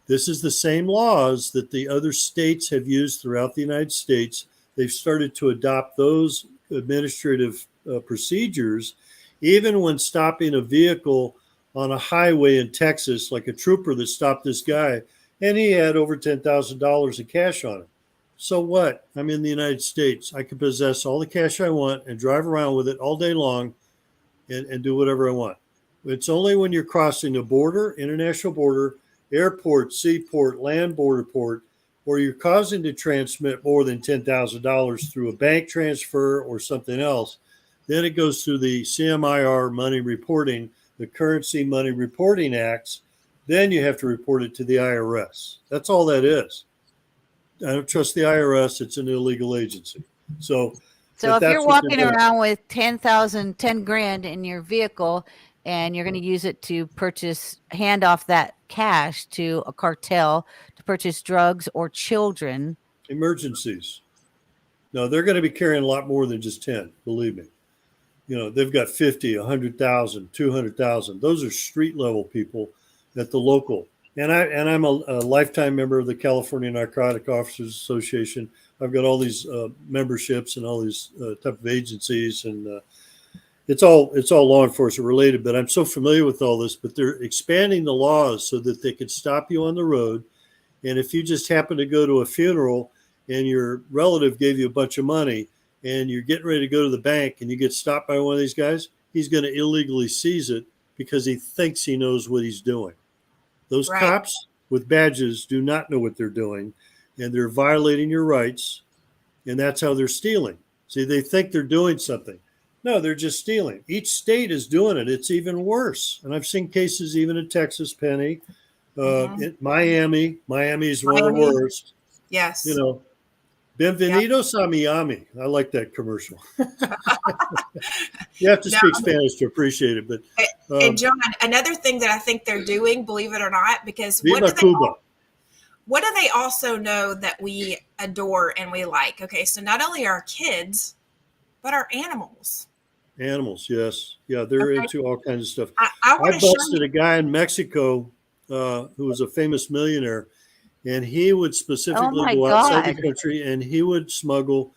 S4: This is the same laws that the other states have used throughout the United States. They've started to adopt those administrative procedures, even when stopping a vehicle on a highway in Texas, like a trooper that stopped this guy, and he had over $10,000 in cash on him. So what? I'm in the United States. I can possess all the cash I want and drive around with it all day long and do whatever I want. It's only when you're crossing a border, international border, airport, seaport, land border port, or you're causing to transmit more than $10,000 through a bank transfer or something else, then it goes through the CMIR money reporting, the Currency Money Reporting Acts. Then you have to report it to the IRS. That's all that is. I don't trust the IRS. It's an illegal agency. So
S3: if you're walking around with 10 grand in your vehicle and you're going to use it to hand off that cash to a cartel to purchase drugs or children.
S4: Emergencies. No, they're going to be carrying a lot more than just 10, believe me. You know, they've got 50, 100,000, 200,000. Those are street level people at the local. And I'm a lifetime member of the California Narcotic Officers Association. I've got all these memberships and all these type of agencies, and it's all law enforcement related. But I'm so familiar with all this. But they're expanding the laws so that they can stop you on the road. And if you just happen to go to a funeral and your relative gave you a bunch of money and you're getting ready to go to the bank and you get stopped by one of these guys, he's going to illegally seize it because he thinks he knows what he's doing. Those cops with badges do not know what they're doing, and they're violating your rights, and that's how they're stealing. See, they think they're doing something. No, they're just stealing. Each state is doing it. It's even worse. And I've seen cases even in Texas, Penny, in Miami. Miami is one of the worst.
S1: Yes.
S4: You know, Bienvenidos a Miami. I like that commercial. You have to speak Spanish to appreciate it. But
S1: and John, another thing that I think they're doing, believe it or not, because
S4: Viva Cuba.
S1: What do they also know that we adore and we like? Okay, so not only our kids, but our animals.
S4: Animals, yes. Yeah, they're into all kinds of stuff.
S1: I
S4: busted a guy in Mexico who was a famous millionaire. And he would specifically go outside the country and he would smuggle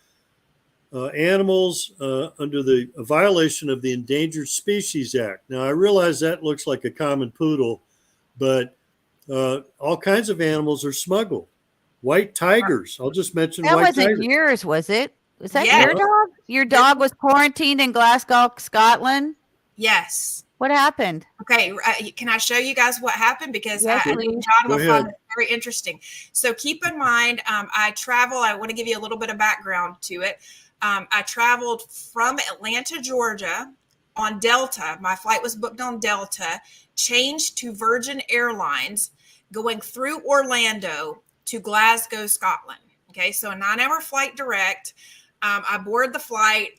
S4: animals under the violation of the Endangered Species Act. Now, I realize that looks like a common poodle, but all kinds of animals are smuggled. White tigers. I'll just mention white tigers. That wasn't
S3: yours, was it? Was that your dog? Your dog was quarantined in Glasgow, Scotland?
S1: Yes.
S3: What happened?
S1: Okay, can I show you guys what happened? Because I think John will find it very interesting. So keep in mind, I want to give you a little bit of background to it. I traveled from Atlanta, Georgia on Delta. My flight was booked on Delta, changed to Virgin Airlines, going through Orlando to Glasgow, Scotland. Okay, so a 9-hour flight direct. I board the flight.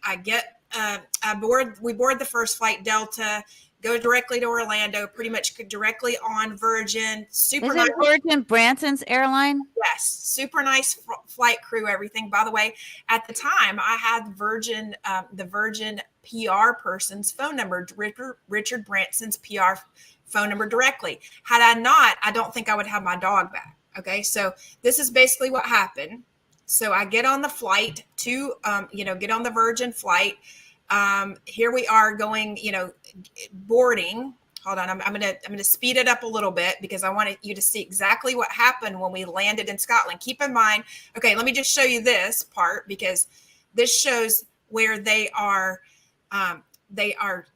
S1: We board the first flight, Delta, go directly to Orlando, pretty much directly on Virgin.
S3: Is it Virgin Branson's airline?
S1: Yes. Super nice flight crew, everything. By the way, at the time, I had the Virgin PR person's phone number, Richard Branson's PR phone number directly. Had I not, I don't think I would have my dog back. Okay. So this is basically what happened. So I get on the flight to, get on the Virgin flight. Here we are going, boarding. Hold on, I'm gonna speed it up a little bit because I wanted you to see exactly what happened when we landed in Scotland. Keep in mind, okay, let me just show you this part because this shows where they are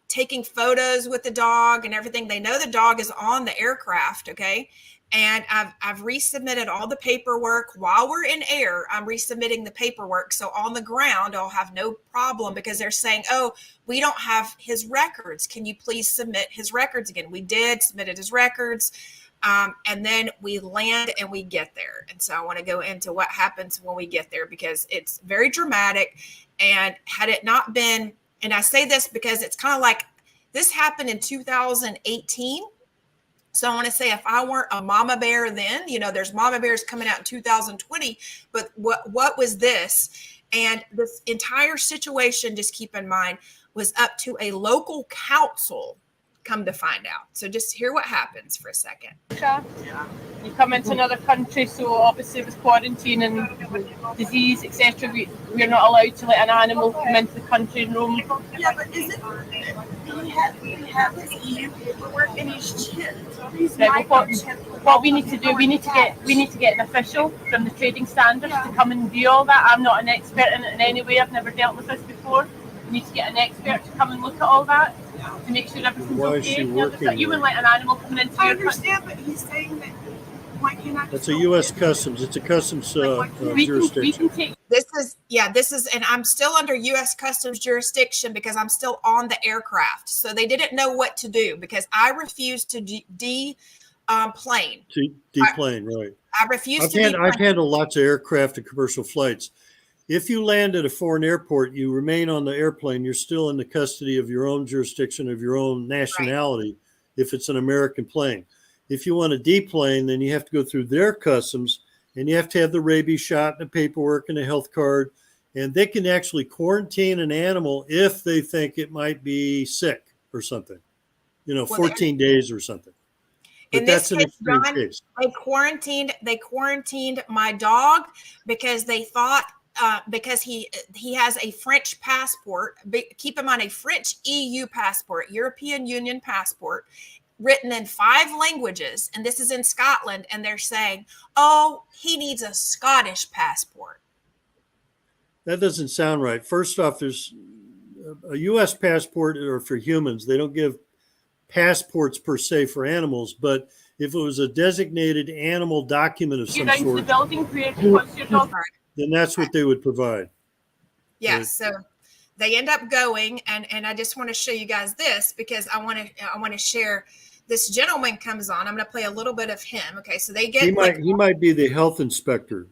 S1: taking photos with the dog and everything. They know the dog is on the aircraft, okay? And I've resubmitted all the paperwork while we're in air. I'm resubmitting the paperwork. So on the ground, I'll have no problem because they're saying, oh, we don't have his records. Can you please submit his records again? We did submitted his records. And then we land and we get there. And so I want to go into what happens when we get there because it's very dramatic. And had it not been, and I say this because it's kind of like this happened in 2018. So I want to say if I weren't a mama bear then, there's mama bears coming out in 2020, but what was this? And this entire situation, just keep in mind, was up to a local council, come to find out. So just hear what happens for a second.
S5: You come into another country, so obviously with quarantine and disease, etc., we're not allowed to let an animal come into the country and roam.
S6: Yeah, but is it? We have his EU paperwork and he's chipped.
S5: Right, what we need to do, we need to get an official from the trading standards to come and view all that. I'm not an expert in it in any way. I've never dealt with this before. We need to get an expert to come and look at all that to make sure everything's okay. You wouldn't let an animal come into
S6: I
S5: your country.
S6: understand, but he's saying that why can't I?
S4: That's a U.S. Customs. It's a customs jurisdiction.
S1: This is, and I'm still under U.S. Customs jurisdiction because I'm still on the aircraft. So they didn't know what to do because I refused to deplane.
S4: Deplane, right.
S1: I refused
S4: I've handled lots of aircraft and commercial flights. If you land at a foreign airport, you remain on the airplane. You're still in the custody of your own jurisdiction, of your own nationality, right, if it's an American plane. If you want to deplane, then you have to go through their customs, and you have to have the rabies shot and the paperwork and a health card. And they can actually quarantine an animal if they think it might be sick or something, 14 days or something. But
S1: in
S4: that's
S1: this case, John,
S4: case.
S1: They quarantined my dog because they thought, because he has a French passport. Keep in mind, a French EU passport, European Union passport, written in 5 languages, and this is in Scotland, and they're saying, oh, he needs a Scottish passport.
S4: That doesn't sound right. First off, there's a U.S. passport or for humans. They don't give passports per se for animals, but if it was a designated animal document of some sort, then that's what they would provide.
S1: Yeah, right. So they end up going, and I just want to show you guys this because I want to share. This gentleman comes on. I'm going to play a little bit of him. Okay, so they get.
S4: He might be the health inspector.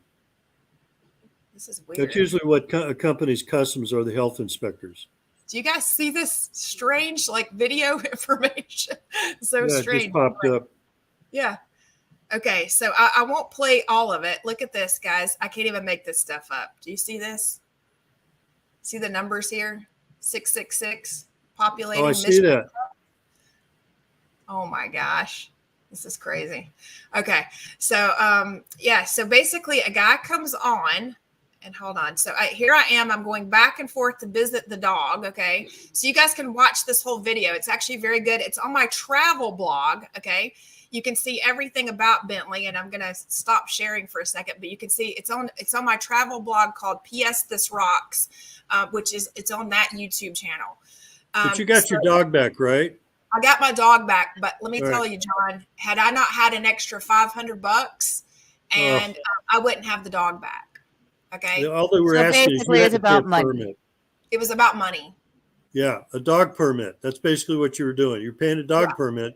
S1: This is weird.
S4: That's usually what a company's customs are, the health inspectors.
S1: Do you guys see this strange video information? So strange.
S4: It just popped up.
S1: Yeah. Okay, so I won't play all of it. Look at this, guys. I can't even make this stuff up. Do you see this? See the numbers here? 666 populating.
S4: Oh, I see that.
S1: Oh my gosh. This is crazy. Okay. So, so basically a guy comes on and hold on. So here I am. I'm going back and forth to visit the dog. Okay. So you guys can watch this whole video. It's actually very good. It's on my travel blog. Okay. You can see everything about Bentley, and I'm going to stop sharing for a second, but you can see it's on my travel blog called PS This Rocks, it's on that YouTube channel.
S4: But you got your dog back, right?
S1: I got my dog back, but let me tell you, John, had I not had an extra $500 and I wouldn't have the dog back. Okay.
S4: All they were asking is you had to pay a permit.
S1: It was about money.
S4: Yeah. A dog permit. That's basically what you were doing. You're paying a dog permit.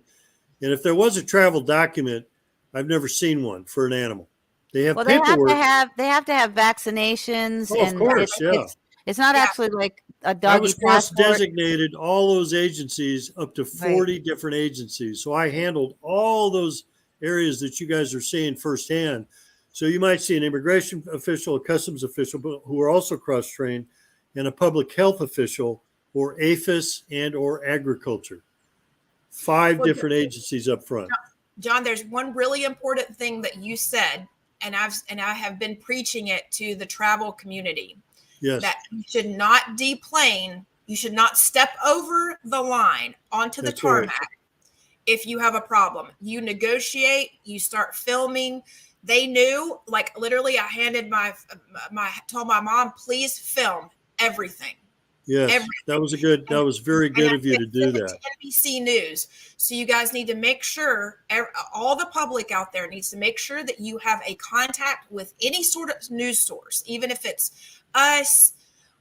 S4: And if there was a travel document, I've never seen one for an animal. They have paperwork.
S3: They have to have vaccinations.
S4: Oh, of course,
S3: it's not actually like a doggy
S4: I was cross-designated all those agencies, up to 40 different agencies. So I handled all those areas that you guys are seeing firsthand. So you might see an immigration official, a customs official, who are also cross-trained, and a public health official, or APHIS and or agriculture. 5 different agencies up front.
S1: John, there's one really important thing that you said and I have been preaching it to the travel community,
S4: Yes.
S1: that you should not deplane. You should not step over the line onto the
S4: That's right.
S1: tarmac if you have a problem. You negotiate, you start filming. They knew, like literally, I handed told my mom, please film everything.
S4: Yes,
S1: Everything.
S4: that was very good of you to do that.
S1: NBC News. So you guys need to make sure, all the public out there needs to make sure that you have a contact with any sort of news source, even if it's us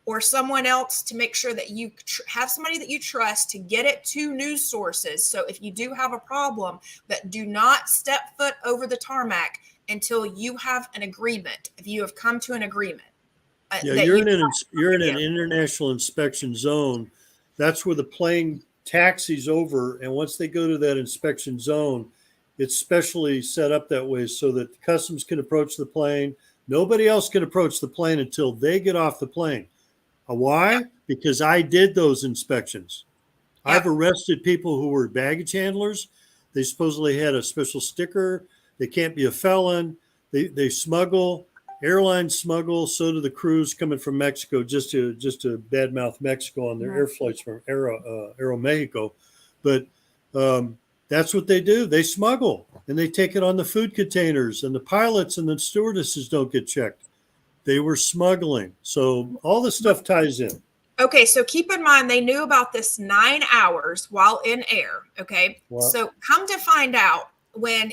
S1: or someone else, to make sure that you have somebody that you trust to get it to news sources. So if you do have a problem, that do not step foot over the tarmac until you have an agreement. If you have come to an agreement.
S4: Yeah, you're in an international inspection zone. That's where the plane taxis over, and once they go to that inspection zone, it's specially set up that way so that the customs can approach the plane. Nobody else can approach the plane until they get off the plane. Why? Because I did those inspections.
S1: Yeah.
S4: I've arrested people who were baggage handlers. They supposedly had a special sticker. They can't be a felon. They smuggle. Airlines smuggle, so do the crews coming from Mexico, just to badmouth Mexico on their air flights from Aeromexico. But that's what they do. They smuggle, and they take it on the food containers, and the pilots and the stewardesses don't get checked. They were smuggling. So all this stuff ties in.
S1: Okay, so keep in mind, they knew about this 9 hours while in air. Okay.
S4: Wow.
S1: So come to find out, when,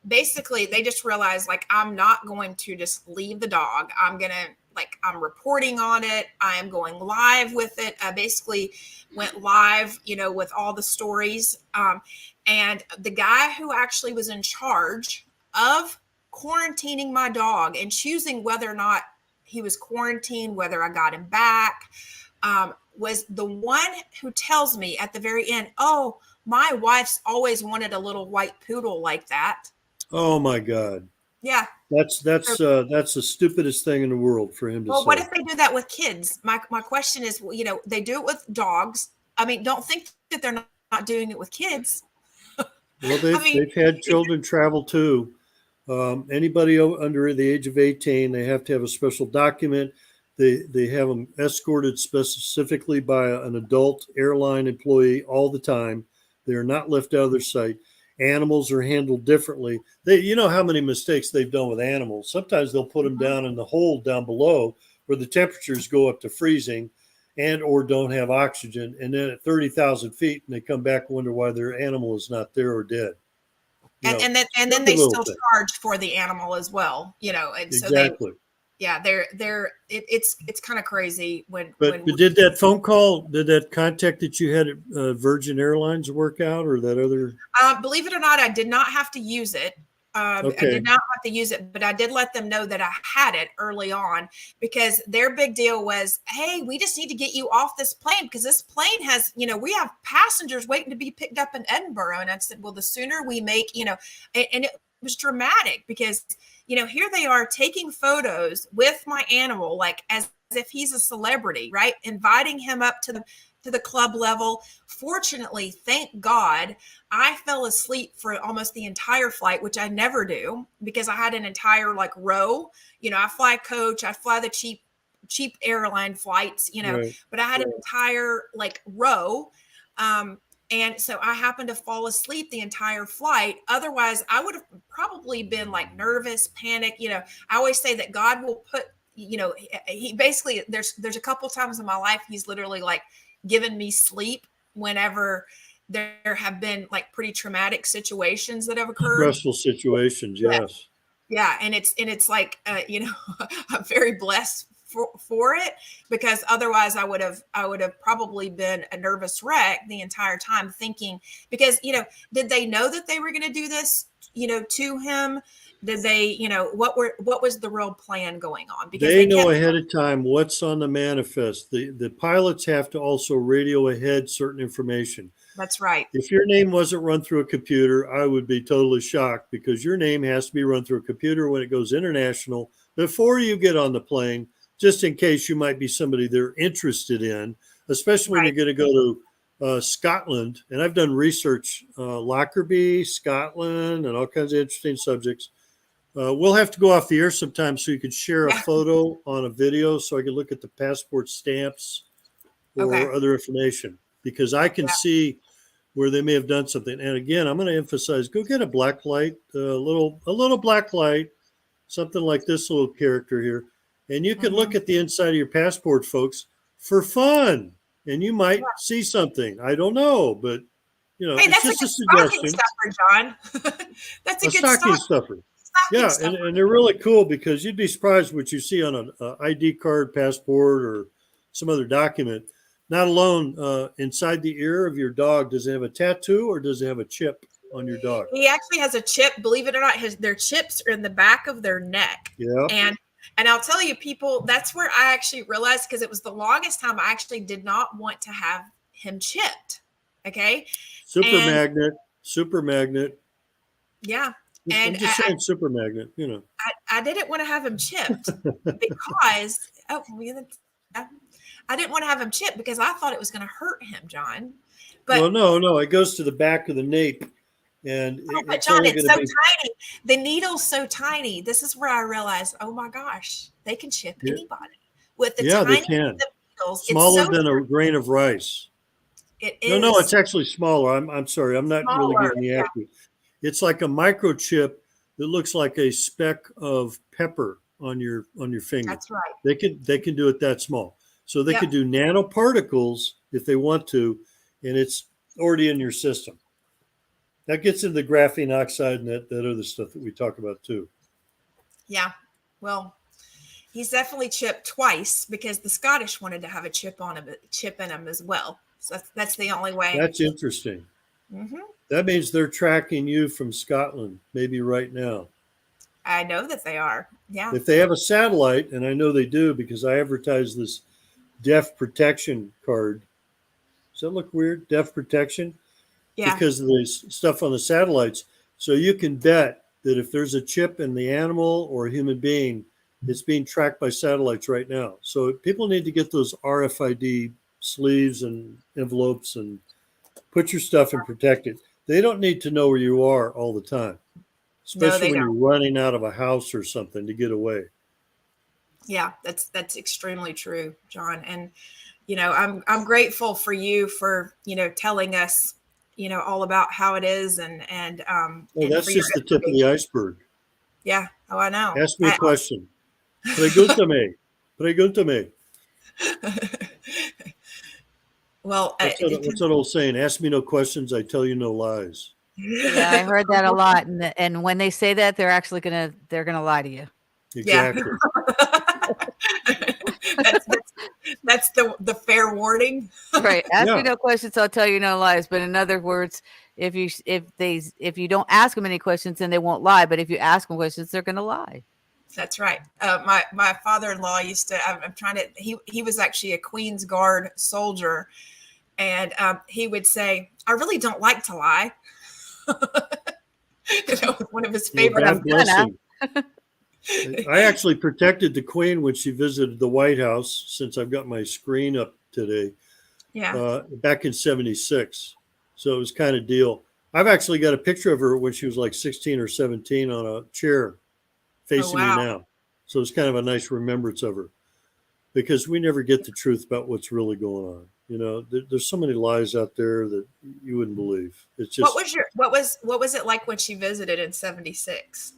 S1: basically they just realized, like, I'm not going to just leave the dog. I'm reporting on it. I am going live with it. I basically went live, with all the stories. And the guy who actually was in charge of quarantining my dog and choosing whether or not he was quarantined, whether I got him back, was the one who tells me at the very end, oh, my wife's always wanted a little white poodle like that.
S4: Oh my God.
S1: Yeah.
S4: That's the stupidest thing in the world for him to say.
S1: Well, what if they do that with kids? My question is, they do it with dogs. I mean, don't think that they're not doing it with kids.
S4: Well, they've had children travel too. Anybody under the age of 18, they have to have a special document. They have them escorted specifically by an adult airline employee all the time. They are not left out of their sight. Animals are handled differently. You know how many mistakes they've done with animals. Sometimes they'll put them down in the hold down below where the temperatures go up to freezing and or don't have oxygen. And then at 30,000 feet, and they come back and wonder why their animal is not there or dead.
S1: And then they still charge for the animal as well, and
S4: exactly.
S1: So it's kind of crazy when.
S4: But did that phone call, did that contact that you had at Virgin Airlines work out, or that other?
S1: Believe it or not, I did not have to use it.
S4: Okay.
S1: I did not have to use it, but I did let them know that I had it early on, because their big deal was, hey, we just need to get you off this plane because this plane has, we have passengers waiting to be picked up in Edinburgh. And I said, well, the sooner we make, and it was dramatic because, here they are taking photos with my animal, like as if he's a celebrity, right? Inviting him up to the club level. Fortunately, thank God, I fell asleep for almost the entire flight, which I never do because I had an entire row. I fly coach, I fly the cheap airline flights,
S4: Right.
S1: But I had an entire row. And so I happened to fall asleep the entire flight. Otherwise, I would have probably been nervous, panic. I always say that God will put, he basically, there's a couple times in my life, he's literally given me sleep whenever there have been pretty traumatic situations that have occurred.
S4: Stressful situations, yes.
S1: Yeah. And it's I'm very blessed for it, because otherwise I would have probably been a nervous wreck the entire time, thinking, because, did they know that they were going to do this, to him? Did they, what was the real plan going on? Because
S4: they know ahead of time what's on the manifest. The pilots have to also radio ahead certain information.
S1: That's right.
S4: If your name wasn't run through a computer, I would be totally shocked, because your name has to be run through a computer when it goes international before you get on the plane, just in case you might be somebody they're interested in, especially when you're going to go to Scotland. And I've done research, Lockerbie, Scotland, and all kinds of interesting subjects. We'll have to go off the air sometime so you could share a
S1: Yeah.
S4: photo on a video so I can look at the passport stamps or
S1: Okay.
S4: other information, because I can
S1: Yeah.
S4: see where they may have done something. And again, I'm going to emphasize, go get a black light, a little black light, something like this little character here. And you can look at the inside of your passport, folks, for fun. And you might see something. I don't know, but
S1: Hey,
S4: it's
S1: that's a
S4: just a
S1: good stocking
S4: suggestion.
S1: stuffer, John. That's a
S4: A
S1: good
S4: stocking stuffer. Yeah,
S1: stuffer.
S4: and they're really cool because you'd be surprised what you see on an ID card, passport, or some other document. Not alone inside the ear of your dog, does it have a tattoo or does it have a chip on your dog?
S1: He actually has a chip. Believe it or not, their chips are in the back of their neck.
S4: Yeah.
S1: And I'll tell you, people, that's where I actually realized, because it was the longest time I actually did not want to have him chipped. Okay.
S4: Super magnet.
S1: Yeah.
S4: I'm just saying super magnet,
S1: I didn't want to have him chipped because I didn't want to have him chipped because I thought it was going to hurt him, John. But
S4: well, no, it goes to the back of the nape, and
S1: but John, it's so tiny. The needle's so tiny. This is where I realized, oh my gosh, they can chip anybody with the
S4: they
S1: tiny
S4: can.
S1: needles.
S4: Smaller than a grain of rice.
S1: It is.
S4: No, it's actually smaller. I'm sorry, I'm not really
S1: Smaller,
S4: getting the accurate. It's like a microchip that looks like a speck of pepper on your finger.
S1: That's right.
S4: They can do it that small. So they could do nanoparticles if they want to, and it's already in your system. That gets into the graphene oxide and that other stuff that we talk about too.
S1: Yeah. Well, he's definitely chipped twice because the Scottish wanted to have a chip in him as well. So that's the only way.
S4: That's interesting.
S1: Mm-hmm.
S4: That means they're tracking you from Scotland, maybe right now.
S1: I know that they are. Yeah.
S4: If they have a satellite, and I know they do because I advertise this deaf protection card. Does that look weird? Deaf protection?
S1: Yeah.
S4: Because of the stuff on the satellites. So you can bet that if there's a chip in the animal or a human being, it's being tracked by satellites right now. So people need to get those RFID sleeves and envelopes and put your stuff and protect it. They don't need to know where you are all the time, especially when you're running out of a house or something to get away.
S1: Yeah, that's extremely true, John. And I'm grateful for you for telling us all about how it is and
S4: that's just the tip of the iceberg.
S1: Yeah. Oh, I know.
S4: Ask me a question. Pregúntame.
S1: Well,
S4: what's that old saying? Ask me no questions, I tell you no lies.
S3: Yeah, I heard that a lot. And when they say that, they're gonna lie to you.
S4: Exactly.
S1: That's the fair warning.
S3: Right. Ask me no questions, I'll tell you no lies. But in other words, if you don't ask them any questions, then they won't lie. But if you ask them questions, they're gonna lie.
S1: That's right. My father-in-law used to. I'm trying to. He was actually a Queen's Guard soldier, and he would say, "I really don't like to lie." One of his favorite.
S4: I actually protected the Queen when she visited the White House, since I've got my screen up today.
S1: Yeah.
S4: Back in '76, so it was kind of deal. I've actually got a picture of her when she was like 16 or 17 on a chair facing me now. So it's kind of a nice remembrance of her, because we never get the truth about what's really going on. There's so many lies out there that you wouldn't believe. It's just
S1: what was it like when she visited in '76?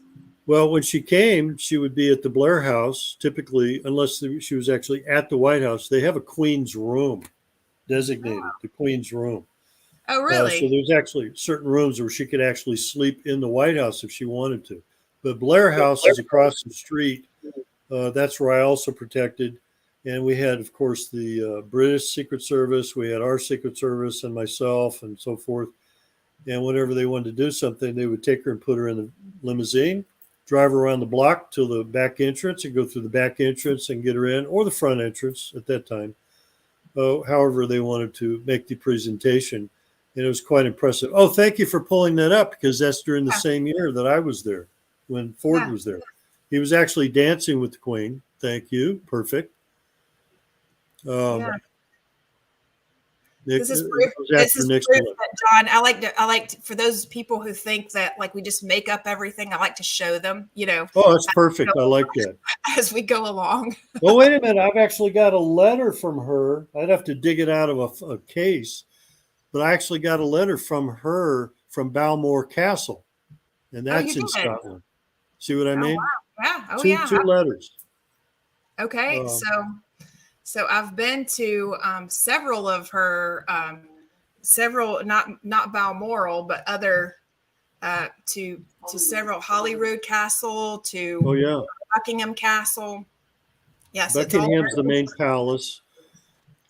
S4: Well, when she came, she would be at the Blair House, typically, unless she was actually at the White House. They have a Queen's room designated, the Queen's room.
S1: Oh, really?
S4: So there's actually certain rooms where she could actually sleep in the White House if she wanted to. But Blair House is across the street. That's where I also protected. And we had, of course, the British Secret Service. We had our Secret Service and myself and so forth. And whenever they wanted to do something, they would take her and put her in the limousine, drive her around the block to the back entrance and go through the back entrance and get her in, or the front entrance at that time. However they wanted to make the presentation. And it was quite impressive. Oh, thank you for pulling that up, because that's during the same year that I was there, when Ford was there. He was actually dancing with the Queen. Thank you. Perfect.
S1: This is
S4: It
S1: proof.
S4: was
S1: This
S4: after
S1: is
S4: Nixon
S1: proof
S4: left.
S1: that John. For those people who think that like we just make up everything. I like to show them,
S4: Oh, that's perfect. I like that.
S1: as we go along.
S4: Well, wait a minute. I've actually got a letter from her. I'd have to dig it out of a case, but I actually got a letter from her from Balmoral Castle, and
S1: Oh, you
S4: that's in
S1: did?
S4: Scotland. See what I
S1: Oh,
S4: mean?
S1: wow. Yeah. Oh,
S4: Two
S1: yeah.
S4: letters.
S1: Okay.
S4: Um,
S1: So I've been to several of her, several not Balmoral, but other to several Holyrood Castle,
S4: oh
S1: to
S4: yeah,
S1: Buckingham Castle. Yes, it's all
S4: Buckingham's the main palace,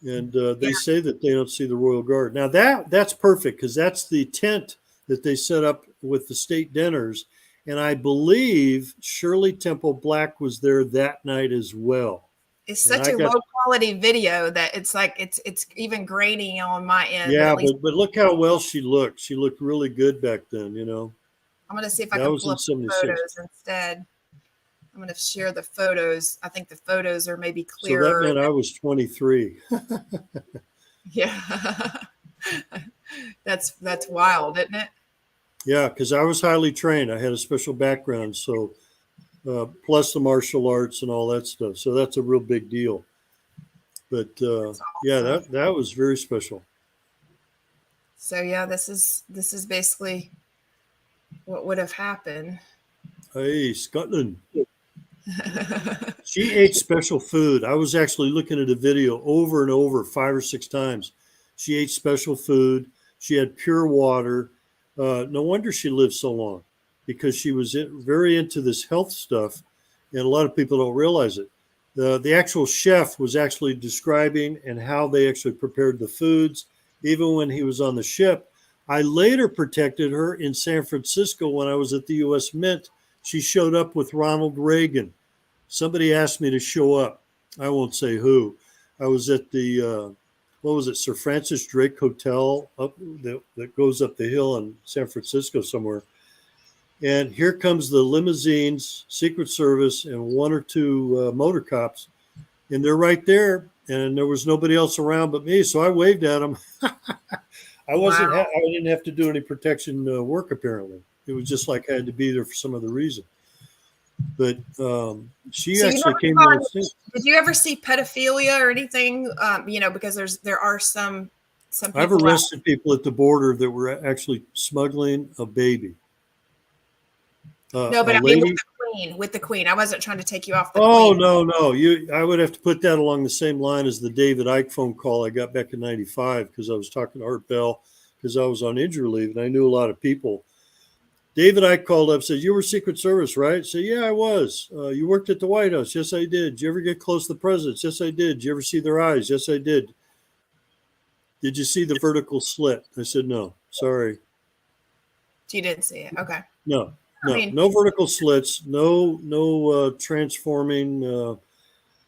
S4: and they
S1: Yeah.
S4: say that they don't see the royal guard. Now that's perfect because that's the tent that they set up with the state dinners, and I believe Shirley Temple Black was there that night as well.
S1: It's
S4: And
S1: such
S4: I
S1: a
S4: got
S1: low quality video that it's like it's even grainy on my end, but
S4: yeah,
S1: at least
S4: but look how well she looked. She looked really good back then.
S1: I'm gonna see if I
S4: That
S1: can
S4: was
S1: pull
S4: in
S1: up the
S4: '76.
S1: photos instead. I'm gonna share the photos. I think the photos are maybe
S4: So that
S1: clearer.
S4: meant I was 23.
S1: Yeah. That's wild, isn't it?
S4: Yeah, because I was highly trained. I had a special background, so plus the martial arts and all that stuff. So that's a real big deal. But yeah,
S1: Awesome.
S4: that was very special.
S1: So yeah, this is basically what would have happened.
S4: Hey, Scotland. She ate special food. I was actually looking at a video over and over 5 or 6 times. She ate special food. She had pure water. No wonder she lived so long because she was very into this health stuff, and a lot of people don't realize it. The actual chef was actually describing and how they actually prepared the foods, even when he was on the ship. I later protected her in San Francisco when I was at the U.S. Mint. She showed up with Ronald Reagan. Somebody asked me to show up. I won't say who. I was at the what was it, Sir Francis Drake Hotel that goes up the hill in San Francisco somewhere. And here comes the limousines, Secret Service, and 1 or 2 motor cops. And they're right there. And there was nobody else around but me. So I waved at them. I didn't have to do any protection work, apparently. It was just like I had to be there for some other reason. But she
S1: So
S4: actually came to the scene.
S1: did you ever see pedophilia or anything? Because there are some people.
S4: I've arrested people at the border that were actually smuggling a baby.
S1: No, but
S4: a
S1: I mean
S4: lady.
S1: with the queen. I wasn't trying to take you off the
S4: Oh,
S1: queen.
S4: no. I would have to put that along the same line as the David Icke phone call I got back in '95 because I was talking to Art Bell because I was on injury leave and I knew a lot of people. David Icke called up and said, "You were Secret Service, right?" I said, "Yeah, I was." "You worked at the White House?" "Yes, I did." "Did you ever get close to the presidents?" "Yes, I did." "Did you ever see their eyes?" "Yes, I did." "Did you see the vertical slit?" I said, "No, sorry.
S1: You didn't see it. Okay.
S4: No,
S1: I mean-
S4: no vertical slits, no transforming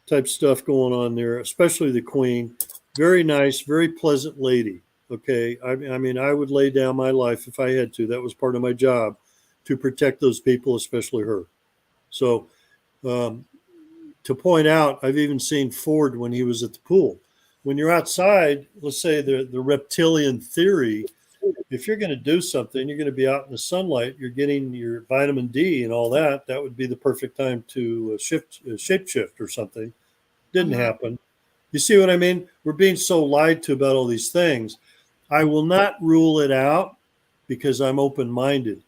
S4: type stuff going on there, especially the queen. Very nice, very pleasant lady. Okay. I mean, I would lay down my life if I had to. That was part of my job to protect those people, especially her. So to point out, I've even seen Ford when he was at the pool. When you're outside, let's say the reptilian theory, if you're going to do something, you're going to be out in the sunlight, you're getting your vitamin D and all that. That would be the perfect time to shapeshift or something. Didn't happen. You see what I mean? We're being so lied to about all these things. I will not rule it out because I'm open-minded,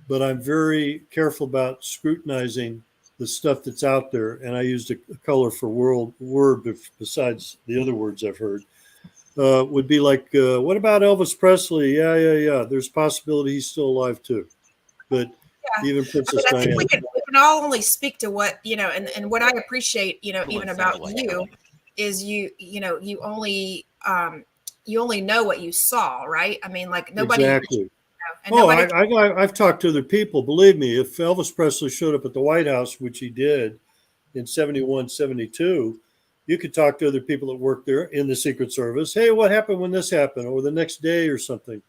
S4: but I'm very careful about scrutinizing the stuff that's out there. And I used a colorful word besides the other words I've heard. Would be like, what about Elvis Presley? Yeah. There's a possibility he's still alive too. But even Princess
S1: I think
S4: Diana.
S1: we can all only speak to what, and what I appreciate, even about you is you only know what you saw, right? I mean, like nobody.
S4: Exactly.
S1: And nobody,
S4: I've talked to other people. Believe me, if Elvis Presley showed up at the White House, which he did in 71, 72, you could talk to other people that work there in the Secret Service. Hey, what happened when this happened? Or the next day or something.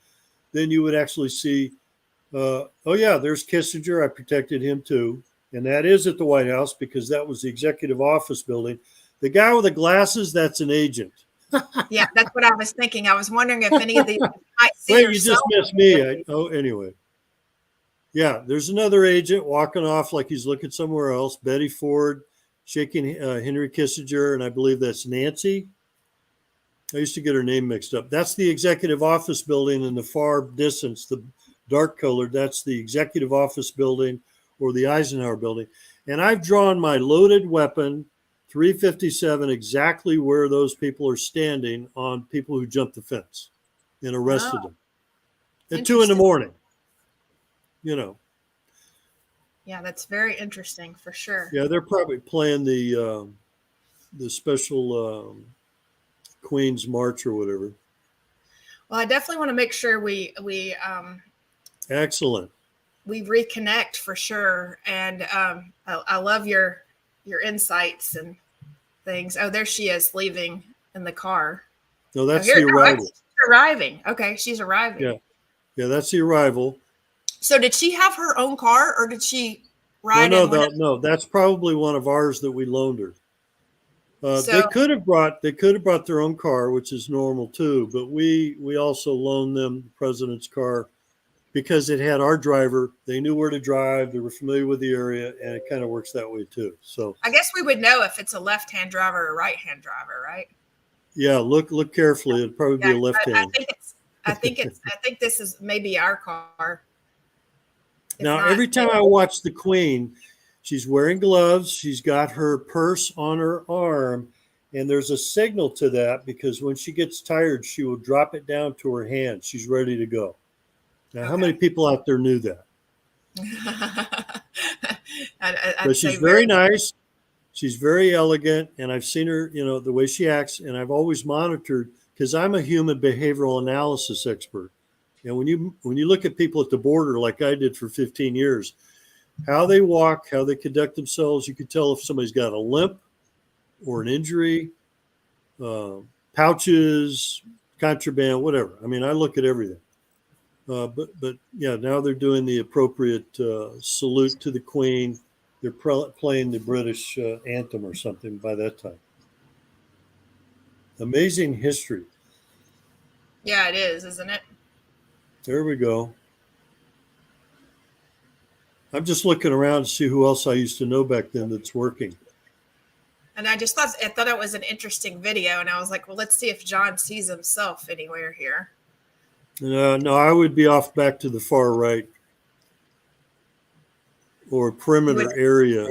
S4: Then you would actually see, oh yeah, there's Kissinger. I protected him too. And that is at the White House because that was the executive office building. The guy with the glasses, that's an agent.
S1: Yeah, that's what I was thinking. I was wondering if any of these might see
S4: Wait, you
S1: yourself.
S4: just missed me. Anyway. Yeah, there's another agent walking off like he's looking somewhere else. Betty Ford shaking Henry Kissinger, and I believe that's Nancy. I used to get her name mixed up. That's the executive office building in the far distance, the dark colored. That's the executive office building or the Eisenhower building. And I've drawn my loaded weapon, 357, exactly where those people are standing on people who jumped the fence and arrested them at 2 a.m. You know.
S1: Yeah, that's very interesting for sure.
S4: Yeah, they're probably playing the special Queen's March or whatever.
S1: Well, I definitely want to make sure we
S4: Excellent.
S1: We reconnect for sure. And I love your insights and things. Oh, there she is leaving in the car.
S4: No, that's the arrival.
S1: She's arriving. Okay, she's arriving.
S4: Yeah, that's the arrival.
S1: So did she have her own car or did she ride?
S4: No, that's probably one of ours that we loaned her. They could have brought their own car, which is normal too, but we also loaned them the president's car because it had our driver. They knew where to drive, they were familiar with the area, and it kind of works that way too. So
S1: I guess we would know if it's a left-hand driver or right-hand driver, right?
S4: Yeah, look carefully. It'd probably be a left-hand.
S1: I think this is maybe our car.
S4: Now, every time I watch the Queen, she's wearing gloves. She's got her purse on her arm, and there's a signal to that because when she gets tired, she will drop it down to her hand. She's ready to go. Now, how many people out there knew that? But she's very nice. She's very elegant, and I've seen her, the way she acts, and I've always monitored because I'm a human behavioral analysis expert. And when you look at people at the border, like I did for 15 years, how they walk, how they conduct themselves, you can tell if somebody's got a limp or an injury, pouches, contraband, whatever. I mean, I look at everything. But yeah, now they're doing the appropriate salute to the Queen. They're playing the British anthem or something by that time. Amazing history.
S1: Yeah, it is, isn't it?
S4: There we go. I'm just looking around to see who else I used to know back then that's working.
S1: And I thought it was an interesting video, and I was like, well, let's see if John sees himself anywhere here.
S4: No, I would be off back to the far right or perimeter area.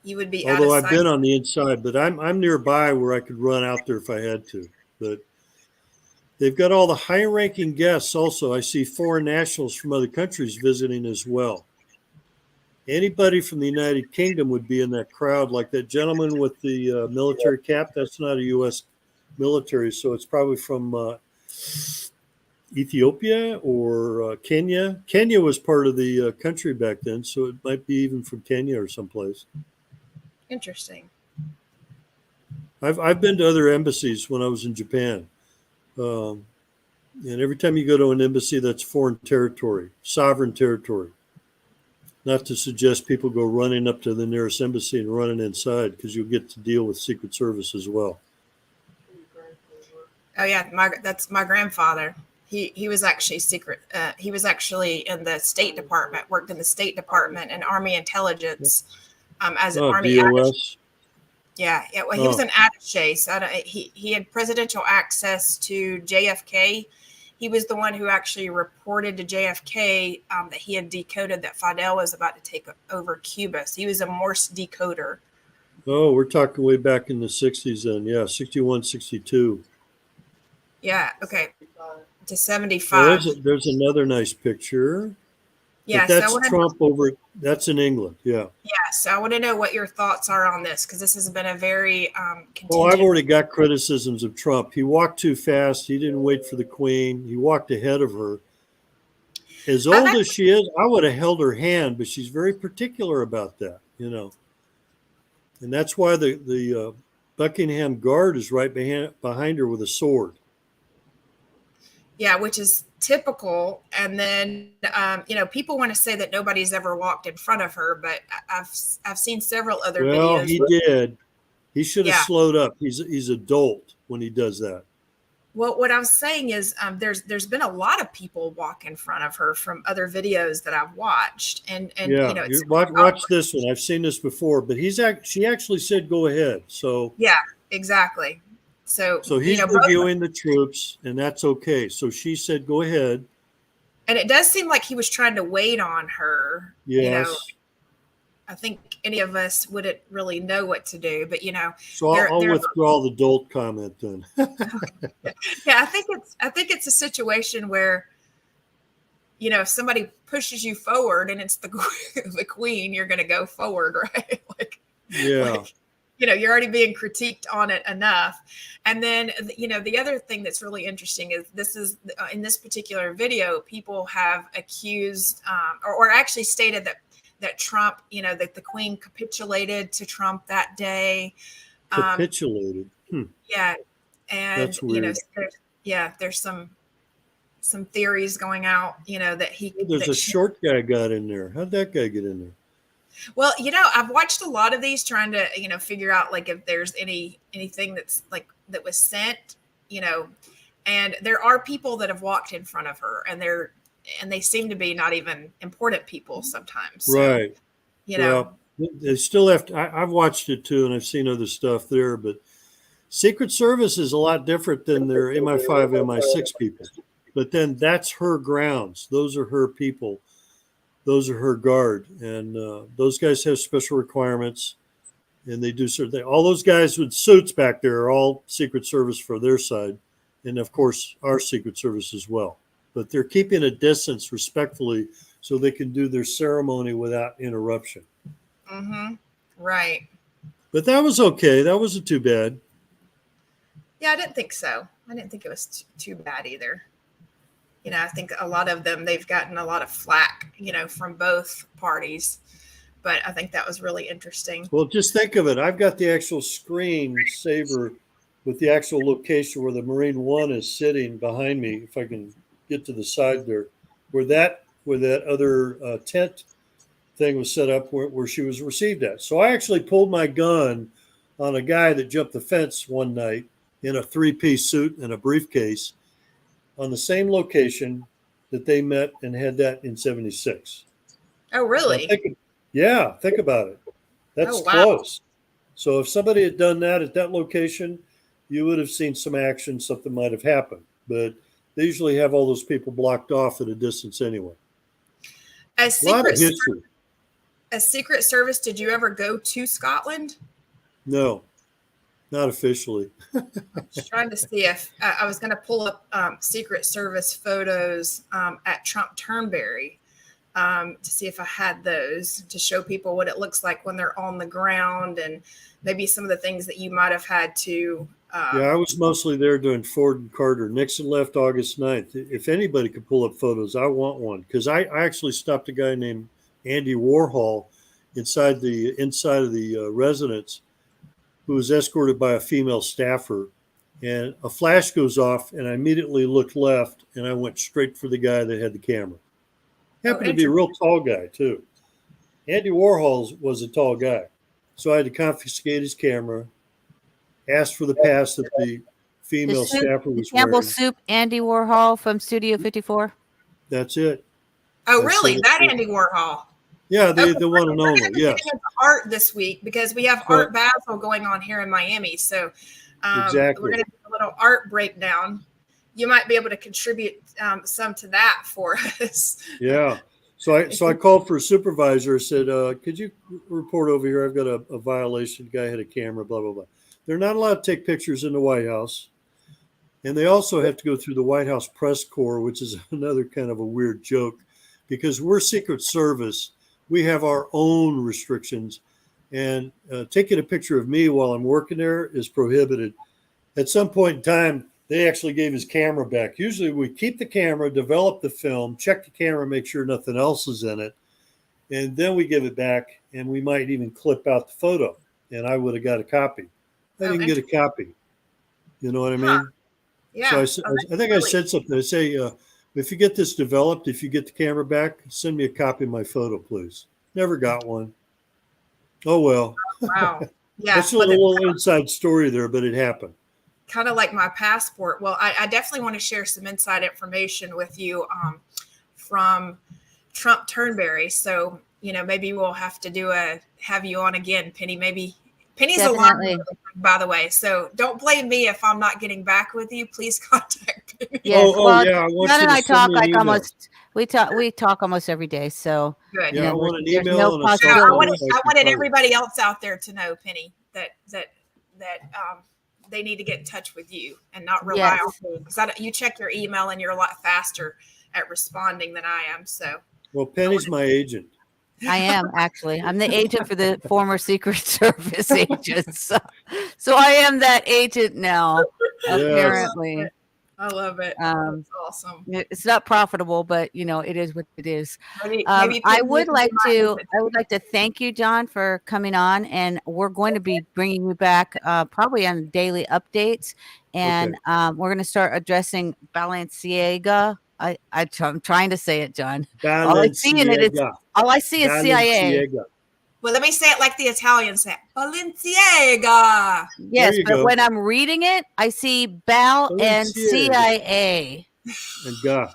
S1: You would be.
S4: Although I've been on the inside, but I'm nearby where I could run out there if I had to. But they've got all the high-ranking guests also. I see foreign nationals from other countries visiting as well. Anybody from the United Kingdom would be in that crowd, like that gentleman with the military cap. That's not a U.S. military, so it's probably from Ethiopia or Kenya. Kenya was part of the country back then, so it might be even from Kenya or someplace.
S1: Interesting.
S4: I've been to other embassies when I was in Japan. And every time you go to an embassy, that's foreign territory, sovereign territory. Not to suggest people go running up to the nearest embassy and running inside, because you'll get to deal with Secret Service as well.
S1: Oh yeah, that's my grandfather. He was actually secret. He was actually in the State Department. Worked in the State Department and Army Intelligence as an Army attaché. Yeah. Well, he was an attaché. So he had presidential access to JFK. He was the one who actually reported to JFK that he had decoded that Fidel was about to take over Cuba. So he was a Morse decoder.
S4: Oh, we're talking way back in the 60s then. Yeah, 61, 62.
S1: Yeah, okay. To 75.
S4: There's another nice picture.
S1: Yeah,
S4: but that's Trump over. That's in England. Yeah.
S1: Yeah, so I want to know what your thoughts are on this, because this has been a very
S4: I've already got criticisms of Trump. He walked too fast. He didn't wait for the Queen. He walked ahead of her. As old as she is, I would have held her hand, but she's very particular about that, And that's why the Buckingham Guard is right behind her with a sword.
S1: Yeah, which is typical. And then, people want to say that nobody's ever walked in front of her, but I've seen several other videos.
S4: Well, he did. He should have slowed up. He's a dolt. when he does that.
S1: Well, what I was saying is there's been a lot of people walk in front of her from other videos that I've watched, and
S4: Yeah,
S1: you know, it's
S4: watch this one. I've seen this before, but she actually said go ahead. So
S1: yeah, exactly. So
S4: he's
S1: you know,
S4: reviewing the troops, and that's okay. So she said go ahead.
S1: and it does seem like he was trying to wait on her.
S4: Yes.
S1: You know, I think any of us wouldn't really know what to do, but you know,
S4: So I'll withdraw the dolt comment then.
S1: yeah, I think it's a situation where, you know, if somebody pushes you forward and it's the the queen, you're going to go forward, right?
S4: Yeah.
S1: You know, you're already being critiqued on it enough. And then, you know, the other thing that's really interesting is this is in this particular video, people have accused or actually stated that Trump, you know, that the queen capitulated to Trump that day.
S4: Capitulated.
S1: Yeah. And,
S4: that's weird.
S1: You know, there's some theories going out, you know, that
S4: There's a short guy got in there. How'd that guy get in there?
S1: Well, you know, I've watched a lot of these trying to, you know, figure out like if there's anything that's like that was sent, you know, and there are people that have walked in front of her and they seem to be not even important people sometimes. So,
S4: right.
S1: You know,
S4: they still have to, I've watched it too, and I've seen other stuff there, but Secret Service is a lot different than their MI5, MI6 people. But then that's her grounds. Those are her people. Those are her guard. And those guys have special requirements, and they do certain things. All those guys with suits back there are all Secret Service for their side. And of course, our Secret Service as well. But they're keeping a distance respectfully so they can do their ceremony without interruption.
S1: Mm-hmm. Right.
S4: But that was okay. That wasn't too bad.
S1: Yeah, I didn't think so. I didn't think it was too bad either. You know, I think a lot of them, they've gotten a lot of flack, you know, from both parties. But I think that was really interesting.
S4: Well, just think of it. I've got the actual screen saver with the actual location where the Marine One is sitting behind me. If I can get to the side there, where that other tent thing was set up where she was received at. So I actually pulled my gun on a guy that jumped the fence one night in a 3-piece suit and a briefcase on the same location that they met and had that in 76.
S1: Oh, really?
S4: Think about it. That's close. So if somebody had done that at that location, you would have seen some action, something might have happened. But they usually have all those people blocked off at a distance anyway. A lot of history.
S1: As Secret Service, did you ever go to Scotland?
S4: No, not officially.
S1: I was trying to see if I was going to pull up Secret Service photos at Trump Turnberry to see if I had those to show people what it looks like when they're on the ground and maybe some of the things that you might have had to.
S4: Yeah, I was mostly there during Ford and Carter. Nixon left August 9th. If anybody could pull up photos, I want one because I actually stopped a guy named Andy Warhol inside of the residence who was escorted by a female staffer, and a flash goes off and I immediately looked left and I went straight for the guy that had the camera. Happened to be a real tall guy too. Andy Warhol was a tall guy. So I had to confiscate his camera, ask for the pass that the female staffer was
S3: Campbell
S4: wearing.
S3: Soup, Andy Warhol from Studio 54.
S4: That's it.
S1: Oh, really? That Andy Warhol?
S4: Yeah, the one and only. Yes.
S1: Art this week because we have Art Basel going on here in Miami. So
S4: exactly.
S1: We're going to do a little art breakdown. You might be able to contribute some to that for us.
S4: Yeah. So I called for a supervisor. Said, could you report over here? I've got a violation. The guy had a camera, blah, blah, blah. They're not allowed to take pictures in the White House. And they also have to go through the White House press corps, which is another kind of a weird joke because we're Secret Service. We have our own restrictions, and taking a picture of me while I'm working there is prohibited. At some point in time, they actually gave his camera back. Usually we keep the camera, develop the film, check the camera, make sure nothing else is in it, and then we give it back, and we might even clip out the photo, and I would have got a copy. I didn't get a copy. You know what I mean?
S1: Yeah.
S4: So I think I said something. I say, if you get this developed, if you get the camera back, send me a copy of my photo, please. Never got one. Oh, well.
S1: Wow. Yeah.
S4: That's a little inside story there, but it happened.
S1: kind of like my passport. Well, I definitely want to share some inside information with you from Trump Turnberry. So, maybe we'll have to have you on again, Penny. Maybe Penny's
S3: Definitely.
S1: alarm, by the way. So don't blame me if I'm not getting back with you. Please contact Penny.
S3: Yes. Well,
S4: yeah. I want
S3: John
S4: you
S3: and
S4: to
S3: I
S4: send
S3: talk
S4: me an
S3: like
S4: email.
S3: almost. We talk almost every day. So
S1: Good.
S4: Yeah, I want an
S3: there's
S4: email
S3: no
S4: and a cell
S1: Yeah,
S3: possibility.
S4: phone.
S1: I
S4: so I can
S1: wanted
S4: call you.
S1: everybody else out there to know, Penny, that they need to get in touch with you and not rely
S3: Yes.
S1: on me, because you check your email and you're a lot faster at responding than I am. So
S4: Well, Penny's my agent.
S3: I am actually. I'm the agent for the former Secret Service agents. So I am that agent now,
S4: Yes.
S3: apparently.
S1: I love it.
S3: Um,
S1: That's awesome.
S3: It's not profitable, but it is what it is.
S1: Maybe
S3: I
S1: Penny,
S3: would
S1: you
S3: like
S1: can be my
S3: to.
S1: agent.
S3: I would like to thank you, John, for coming on, and we're going to be bringing you back probably on daily updates, and we're going to start addressing Balenciaga. I'm trying to say it, John. All I see in it is CIA.
S4: Balenciaga.
S1: Well, let me say it like the Italians say, Balenciaga.
S3: Yes,
S4: you
S3: but
S4: go.
S3: when I'm reading it, I see Bal and
S4: Balenciaga.
S3: CIA.
S4: And God.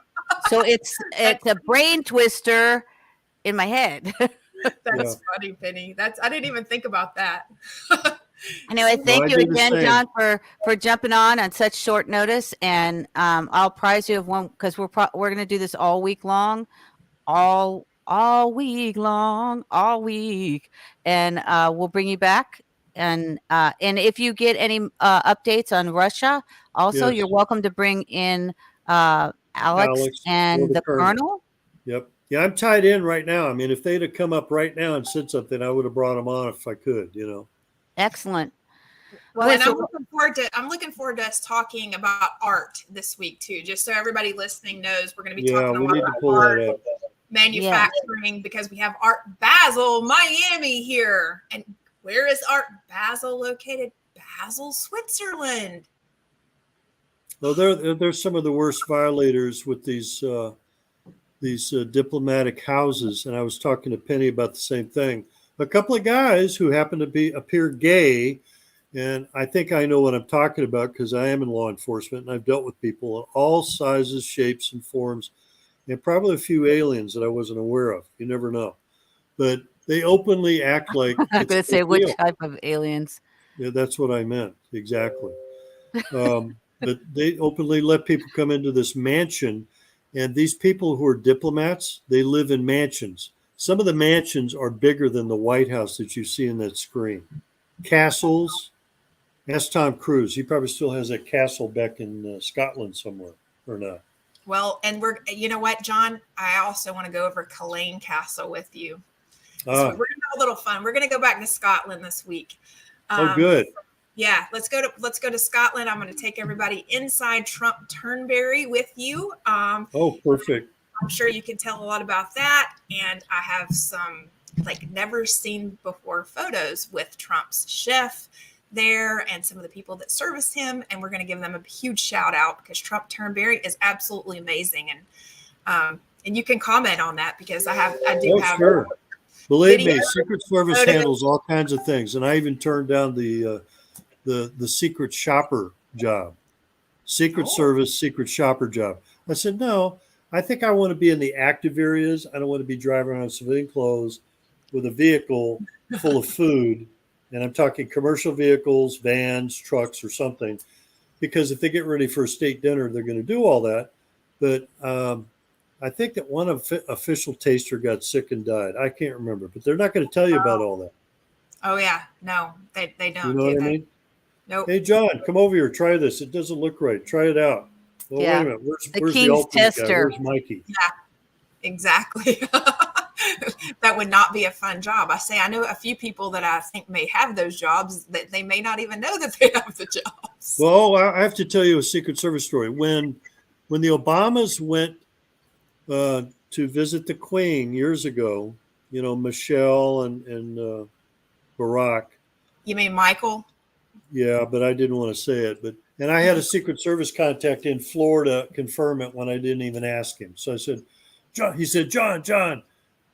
S3: So it's a brain twister in my head.
S1: That's funny, Penny. I didn't even think about that.
S3: Anyway, thank
S4: I
S3: you
S4: do the
S3: again,
S4: same.
S3: John, for jumping on such short notice, and I'll prize you of one, because we're going to do this all week long, all week, and we'll bring you back. And if you get any updates on Russia, also
S4: Yes.
S3: you're welcome to bring in Alex
S4: or
S3: and the Colonel.
S4: Yep. Yeah, I'm tied in right now. I mean, if they'd have come up right now and said something, I would have brought them on if I could,
S3: Excellent.
S1: Well,
S3: Okay,
S1: and
S3: so-
S1: I'm looking forward to us talking about art this week too. Just so everybody listening knows, we're going to be
S4: Yeah,
S1: talking
S4: we
S1: a lot
S4: need to
S1: about
S4: pull
S1: art,
S4: that up.
S1: manufacturing, because we have Art Basel, Miami here. And where is Art Basel located? Basel, Switzerland.
S4: Well, they're some of the worst violators with these diplomatic houses, and I was talking to Penny about the same thing. A couple of guys who happen to appear gay, and I think I know what I'm talking about because I am in law enforcement and I've dealt with people of all sizes, shapes, and forms, and probably a few aliens that I wasn't aware of. You never know, but they openly act like
S3: I'm
S4: it's
S3: going
S4: a
S3: to say
S4: big
S3: which
S4: deal.
S3: type of aliens.
S4: Yeah, that's what I meant exactly. But they openly let people come into this mansion. And these people who are diplomats, they live in mansions. Some of the mansions are bigger than the White House that you see in that screen. Castles. Ask Tom Cruise. He probably still has a castle back in Scotland somewhere, or not.
S1: Well, and you know what, John? I also want to go over Culzean Castle with you. So we're going to have a little fun. We're going to go back to Scotland this week.
S4: Good.
S1: Yeah, let's go to Scotland. I'm going to take everybody inside Trump Turnberry with you.
S4: Perfect.
S1: I'm sure you can tell a lot about that. And I have some never seen before photos with Trump's chef there and some of the people that service him. And we're going to give them a huge shout out because Trump Turnberry is absolutely amazing. And you can comment on that because I do have.
S4: Sure. Believe me,
S1: video,
S4: Secret Service handles all kinds of things. And I even turned down the secret shopper job, Secret Service secret shopper job. I said, no, I think I want to be in the active areas. I don't want to be driving around in civilian clothes with a vehicle full of food. And I'm talking commercial vehicles, vans, trucks, or something, because if they get ready for a state dinner, they're going to do all that. But I think that one official taster got sick and died. I can't remember, but they're not going to tell you about all that.
S1: Oh yeah, no, they don't.
S4: You know what I mean?
S1: Nope.
S4: Hey, John, come over here. Try this. It doesn't look right. Try it out. Well,
S3: Yeah.
S4: wait a minute. Where's
S3: King's
S4: the ultimate guy?
S3: tester.
S4: Where's Mikey?
S1: Yeah, exactly. That would not be a fun job. I know a few people that I think may have those jobs that they may not even know that they have the jobs.
S4: Well, I have to tell you a Secret Service story. When the Obamas went to visit the Queen years ago, Michelle and Barack.
S1: You mean Michael?
S4: Yeah, but I didn't want to say it. And I had a Secret Service contact in Florida confirm it when I didn't even ask him. So I said, John. He said, John,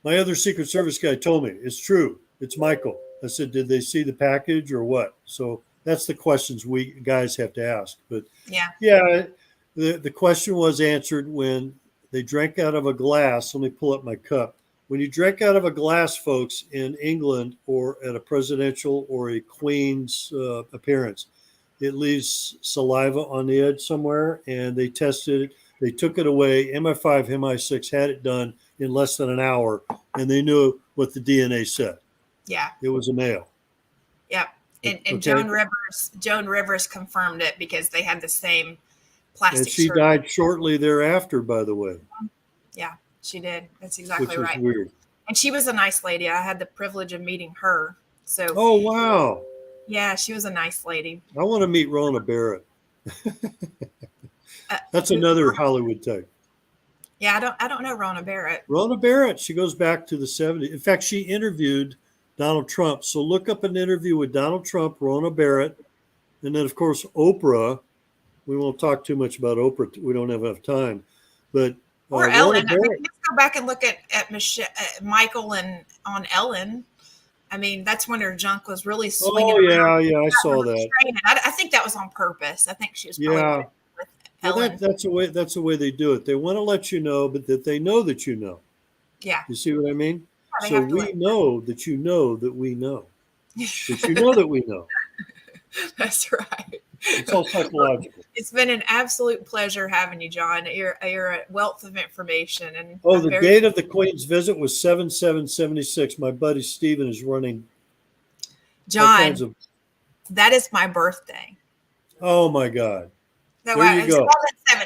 S4: my other Secret Service guy told me it's true. It's Michael. I said, did they see the package or what? So that's the questions we guys have to ask. But
S1: Yeah.
S4: yeah, the question was answered when they drank out of a glass. Let me pull up my cup. When you drink out of a glass, folks, in England or at a presidential or a queen's appearance, it leaves saliva on the edge somewhere, and they tested it. They took it away. MI5, MI6 had it done in less than an hour, and they knew what the DNA said.
S1: Yeah.
S4: It was a male.
S1: Yep. And
S4: Okay.
S1: Joan Rivers confirmed it because they had the same plastic
S4: And she
S1: shirt.
S4: died shortly thereafter, by the way.
S1: Yeah, she did. That's exactly
S4: Which was
S1: right.
S4: weird.
S1: And she was a nice lady. I had the privilege of meeting her. So
S4: Oh, wow.
S1: yeah, she was a nice lady.
S4: I want to meet Rona Barrett. That's another Hollywood type.
S1: Yeah, I don't know Rona Barrett.
S4: Rona Barrett, she goes back to the 70s. In fact, she interviewed Donald Trump. So look up an interview with Donald Trump, Rona Barrett, and then, of course, Oprah. We won't talk too much about Oprah. We don't have enough time. But
S1: Or Ellen. I mean, let's go back and look at Michael and on Ellen. I mean, that's when her junk was really swinging.
S4: Oh, yeah, I saw that.
S1: I think that was on purpose. I think she was probably with Ellen.
S4: Well, that's the way they do it. They want to let you know, but that they know that you know.
S1: Yeah.
S4: You see what I mean?
S1: Yeah,
S4: so we know that you know that we know. That you know that we know.
S1: That's right.
S4: It's all psychological.
S1: It's been an absolute pleasure having you, John. You're a wealth of information. And
S4: the date of the Queen's visit was 7/7/76. My buddy Stephen is running.
S1: John, that is my birthday.
S4: Oh my God!
S1: No,
S4: there you go.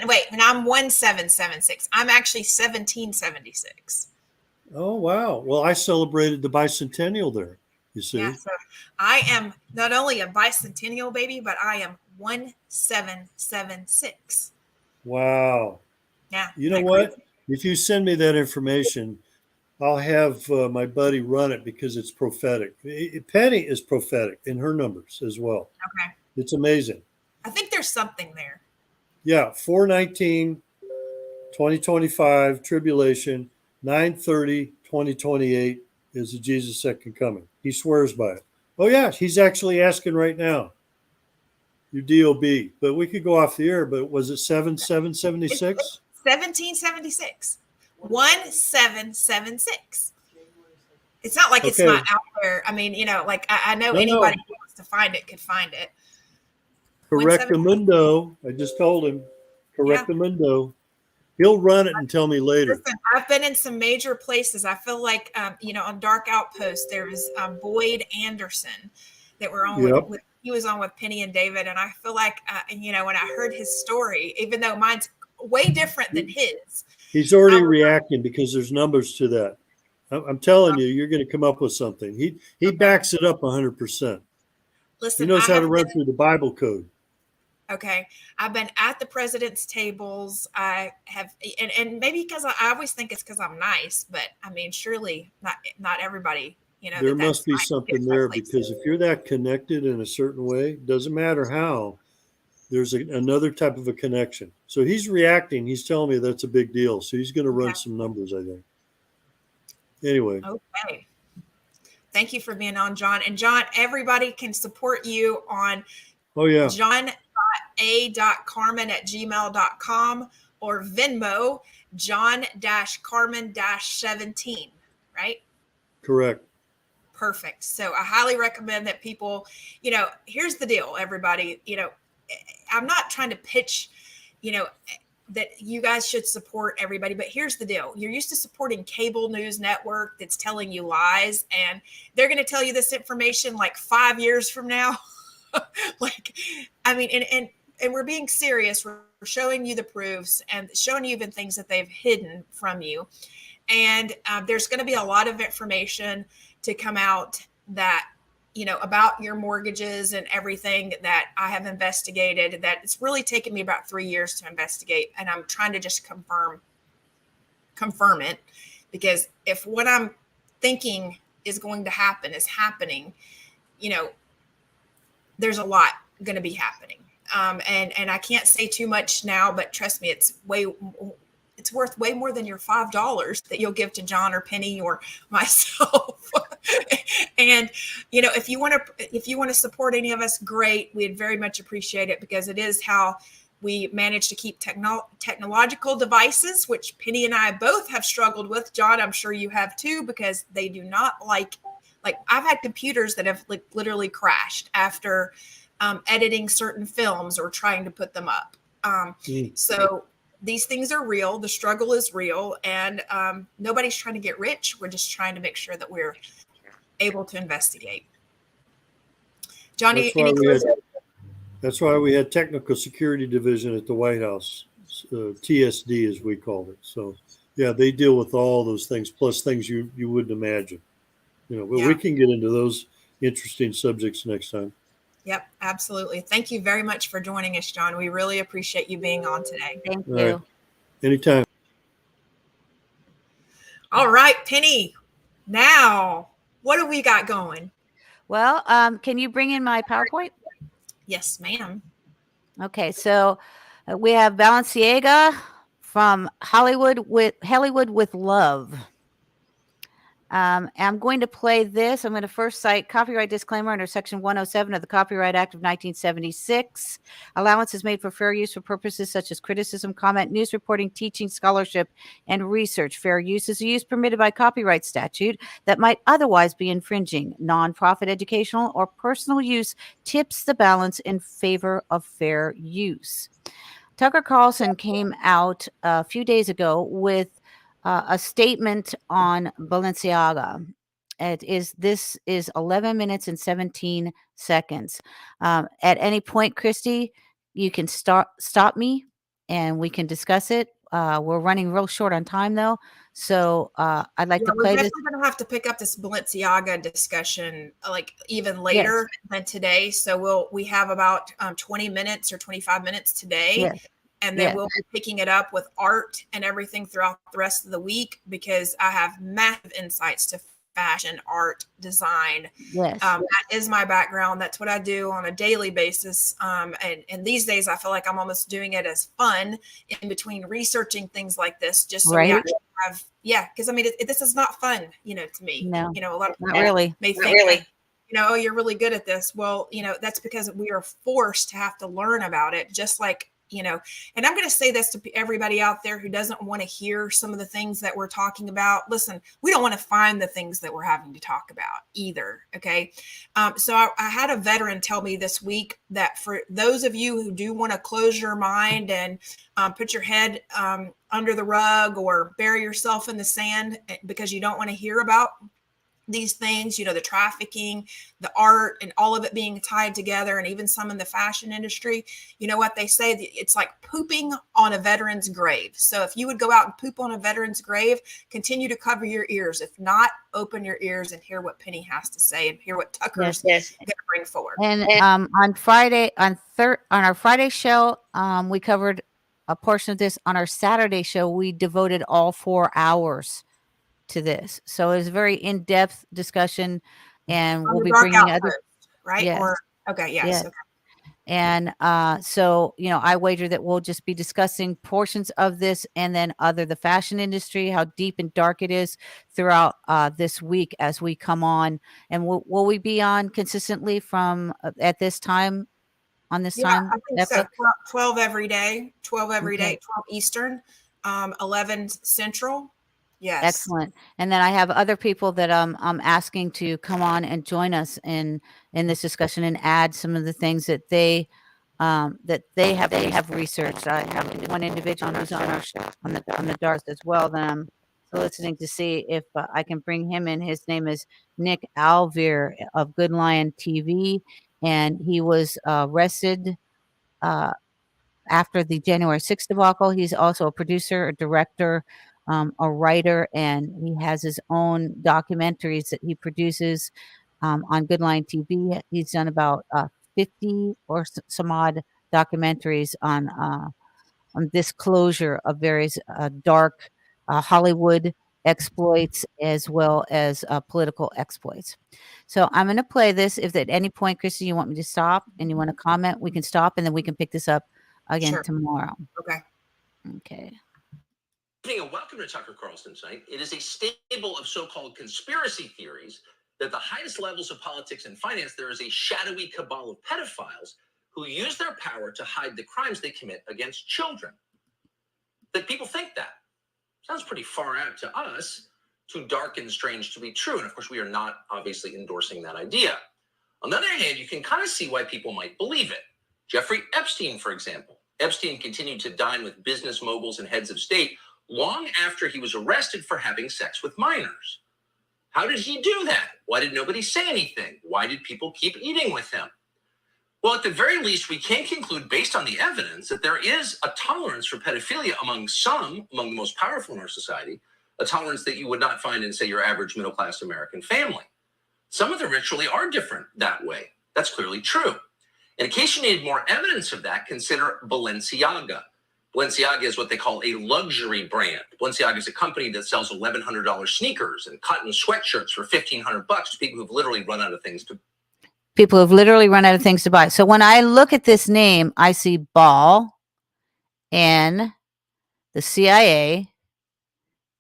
S1: Wait, and I'm 1776. I'm actually 1776.
S4: Oh wow! Well, I celebrated the bicentennial there. You see,
S1: yeah, so I am not only a bicentennial baby, but I am 1776.
S4: Wow.
S1: Yeah.
S4: You know what? Crazy? If you send me that information, I'll have my buddy run it because it's prophetic. Penny is prophetic in her numbers as well.
S1: Okay.
S4: It's amazing.
S1: I think there's something there.
S4: Yeah. 4/19, 2025, tribulation, 9/30, 2028 is the Jesus' second coming. He swears by it. Oh, yeah. He's actually asking right now. Your DOB. But we could go off the air, but was it 7/7/76?
S1: 1776. 1776. It's not like it's not out there. I mean, like I know anybody who wants to find it could find it.
S4: Correctamundo. I just told him. Correctamundo. He'll run it and tell me later.
S1: Listen, I've been in some major places. I feel like, on Dark Outpost, there was Boyd Anderson that we're on with. He was on with Penny and David. And I feel like, when I heard his story, even though mine's way different than his.
S4: He's already reacting because there's numbers to that. I'm telling you, you're going to come up with something. He backs it up 100%.
S1: Listen,
S4: he knows how to run through the Bible code.
S1: Okay. I've been at the president's tables. I have, and maybe because I always think it's because I'm nice, but I mean, surely not everybody,
S4: there must be something there because if you're that connected in a certain way, doesn't matter how, there's another type of a connection. So he's reacting. He's telling me that's a big deal. So he's going to run some numbers, I think. Anyway.
S1: Okay. Thank you for being on, John. And John, everybody can support you on john.a.carman@gmail.com or Venmo, John-Carman-17, right?
S4: Correct.
S1: Perfect. So I highly recommend that people, here's the deal, everybody, I'm not trying to pitch, that you guys should support everybody, but here's the deal. You're used to supporting cable news network that's telling you lies, and they're going to tell you this information like 5 years from now. And we're being serious. We're showing you the proofs and showing you even things that they've hidden from you. And there's going to be a lot of information to come out that, about your mortgages and everything that I have investigated, that it's really taken me about 3 years to investigate. And I'm trying to just confirm it, because if what I'm thinking is going to happen is happening, there's a lot going to be happening. And I can't say too much now, but trust me, it's worth way more than your $5 that you'll give to John or Penny or myself. And if you want to support any of us, great. We'd very much appreciate it, because it is how we manage to keep technological devices, which Penny and I both have struggled with. John, I'm sure you have too, because they do not like I've had computers that have literally crashed after editing certain films or trying to put them up. So these things are real. The struggle is real, and nobody's trying to get rich. We're just trying to make sure that we're able to investigate. Johnny,
S4: that's why we had Technical Security Division at the White House, TSD as we called it. So yeah, they deal with all those things, plus things you wouldn't imagine. But we can get into those interesting subjects next time.
S1: Yep, absolutely. Thank you very much for joining us, John. We really appreciate you being on today.
S3: Thank you.
S4: Right. Anytime.
S1: All right, Penny. Now, what do we got going?
S3: Well, can you bring in my PowerPoint?
S1: Yes, ma'am.
S3: Okay, so we have Balenciaga from Hollywood with Love. I'm going to play this. I'm going to first cite copyright disclaimer under Section 107 of the Copyright Act of 1976. Allowance is made for fair use for purposes such as criticism, comment, news reporting, teaching, scholarship, and research. Fair use is a use permitted by copyright statute that might otherwise be infringing. Nonprofit educational or personal use tips the balance in favor of fair use. Tucker Carlson came out a few days ago with a statement on Balenciaga. This is 11 minutes and 17 seconds. At any point, Christy, you can stop me and we can discuss it. We're running real short on time though. So I'd like to play this.
S1: We're definitely going to have to pick up this Balenciaga discussion even later than today. So we have about 20 minutes or 25 minutes today.
S3: Yes.
S1: And then we'll be picking it up with art and everything throughout the rest of the week, because I have massive insights to fashion, art, design.
S3: Yes.
S1: That is my background. That's what I do on a daily basis. And these days I feel like I'm almost doing it as fun in between researching things like this, just so we actually have, because I mean, this is not fun, to me.
S3: No,
S1: a lot of people may think, oh, you're really good at this. Well, that's because we are forced to have to learn about it, just like, and I'm going to say this to everybody out there who doesn't want to hear some of the things that we're talking about. Listen, we don't want to find the things that we're having to talk about either. Okay. So I had a veteran tell me this week that for those of you who do want to close your mind and put your head under the rug or bury yourself in the sand because you don't want to hear about these things, the trafficking, the art, and all of it being tied together, and even some in the fashion industry, what they say, it's like pooping on a veteran's grave. So if you would go out and poop on a veteran's grave, continue to cover your ears. If not, open your ears and hear what Penny has to say and hear what Tucker's going to bring forward.
S3: And on Friday, on our Friday show, we covered a portion of this. On our Saturday show, we devoted all 4 hours to this. So it was a very in-depth discussion, and we'll be bringing other
S1: right?
S3: Yes.
S1: Or okay, yes.
S3: Yes.
S1: Okay.
S3: And so I wager that we'll just be discussing portions of this, and then the fashion industry, how deep and dark it is throughout this week as we come on. And will we be on consistently from at this time? On this time,
S1: I think so. 12 every day, 12 every day, 12 Eastern, 11 Central. Yes.
S3: Excellent. And then I have other people that I'm asking to come on and join us in this discussion and add some of the things that they have researched. I have one individual who's on the DARS as well that I'm soliciting to see if I can bring him in. His name is Nick Alvear of Good Lion TV, and he was arrested after the January 6th debacle. He's also a producer, a director, a writer, and he has his own documentaries that he produces on Good Line TV. He's done about 50 or some odd documentaries on disclosure of various dark Hollywood exploits as well as political exploits. So I'm going to play this. If at any point, Christy, you want me to stop and you want to comment, we can stop, and then we can pick this up again tomorrow.
S1: Okay.
S3: Okay.
S7: And welcome to Tucker Carlson tonight. It is a stable of so-called conspiracy theories that at the highest levels of politics and finance, there is a shadowy cabal of pedophiles who use their power to hide the crimes they commit against children. That people think that. Sounds pretty far out to us, too dark and strange to be true. And of course, we are not obviously endorsing that idea. On the other hand, you can kind of see why people might believe it. Jeffrey Epstein, for example. Epstein continued to dine with business moguls and heads of state long after he was arrested for having sex with minors. How did he do that? Why did nobody say anything? Why did people keep eating with him? Well, at the very least, we can conclude based on the evidence that there is a tolerance for pedophilia among the most powerful in our society, a tolerance that you would not find in, say, your average middle-class American family. Some of the rich really are different that way. That's clearly true. And in case you need more evidence of that, consider Balenciaga. Balenciaga is what they call a luxury brand. Balenciaga is a company that sells $1,100 sneakers and cotton sweatshirts for $1,500 to people who've literally run out of things to
S3: buy. So when I look at this name, I see Ball and the CIA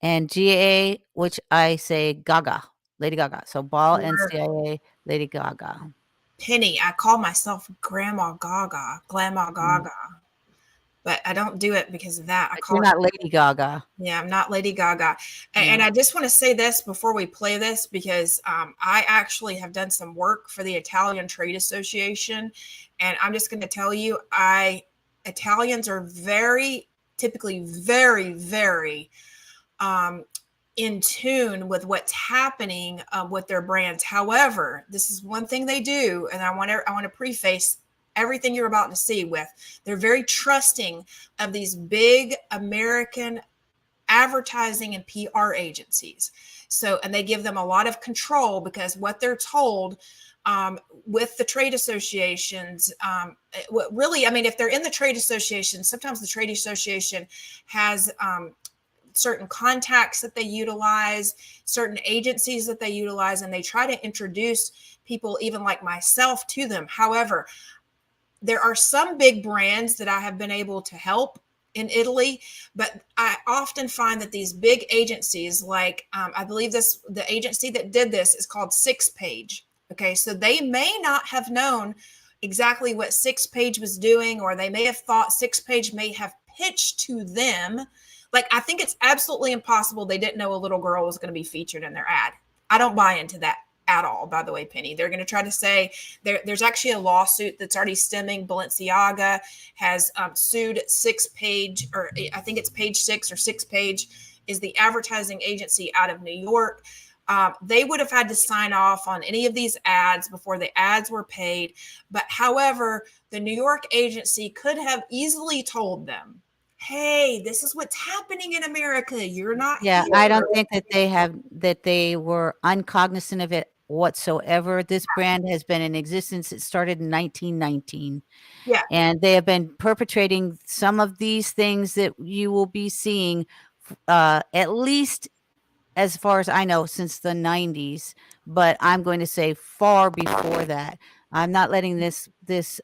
S3: and GA, which I say Gaga, Lady Gaga. So Ball and CIA, Lady Gaga.
S1: Penny, I call myself Grandma Gaga, but I don't do it because of that.
S3: You're not Lady Gaga.
S1: Yeah, I'm not Lady Gaga. And I just want to say this before we play this, because I actually have done some work for the Italian Trade Association. And I'm just going to tell you, Italians are typically very, very in tune with what's happening with their brands. However, this is one thing they do, and I want to preface everything you're about to see with, they're very trusting of these big American advertising and PR agencies. So, and they give them a lot of control because what they're told with the trade associations, really, I mean, if they're in the trade association, sometimes the trade association has certain contacts that they utilize, certain agencies that they utilize, and they try to introduce people, even like myself, to them. However, there are some big brands that I have been able to help in Italy, but I often find that these big agencies, like I believe the agency that did this is called Six Page. Okay, so they may not have known exactly what Six Page was doing, or they may have thought Six Page may have pitched to them. Like, I think it's absolutely impossible they didn't know a little girl was going to be featured in their ad. I don't buy into that at all, by the way, Penny. They're going to try to say there's actually a lawsuit that's already stemming. Balenciaga has sued Six Page, or I think it's Page Six or Six Page is the advertising agency out of New York. They would have had to sign off on any of these ads before the ads were paid. But however, the New York agency could have easily told them, hey, this is what's happening in America. You're not
S3: Yeah,
S1: here.
S3: I don't think that they were uncognizant of it whatsoever. This brand has been in existence. It started in 1919.
S1: Yeah.
S3: And they have been perpetrating some of these things that you will be seeing at least, as far as I know, since the 90s, but I'm going to say far before that. I'm not letting this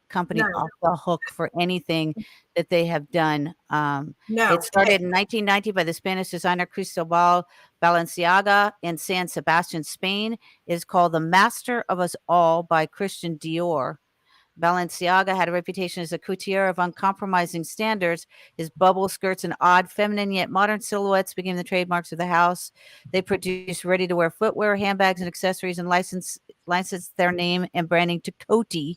S3: company off the hook for anything that they have done. It started in 1990 by the Spanish designer Cristobal Balenciaga in San Sebastian, Spain. It is called The Master of Us All by Christian Dior. Balenciaga had a reputation as a couturier of uncompromising standards. His bubble skirts and odd, feminine yet modern silhouettes became the trademarks of the house. They produced ready-to-wear footwear, handbags, and accessories, and licensed their name and branding to Coty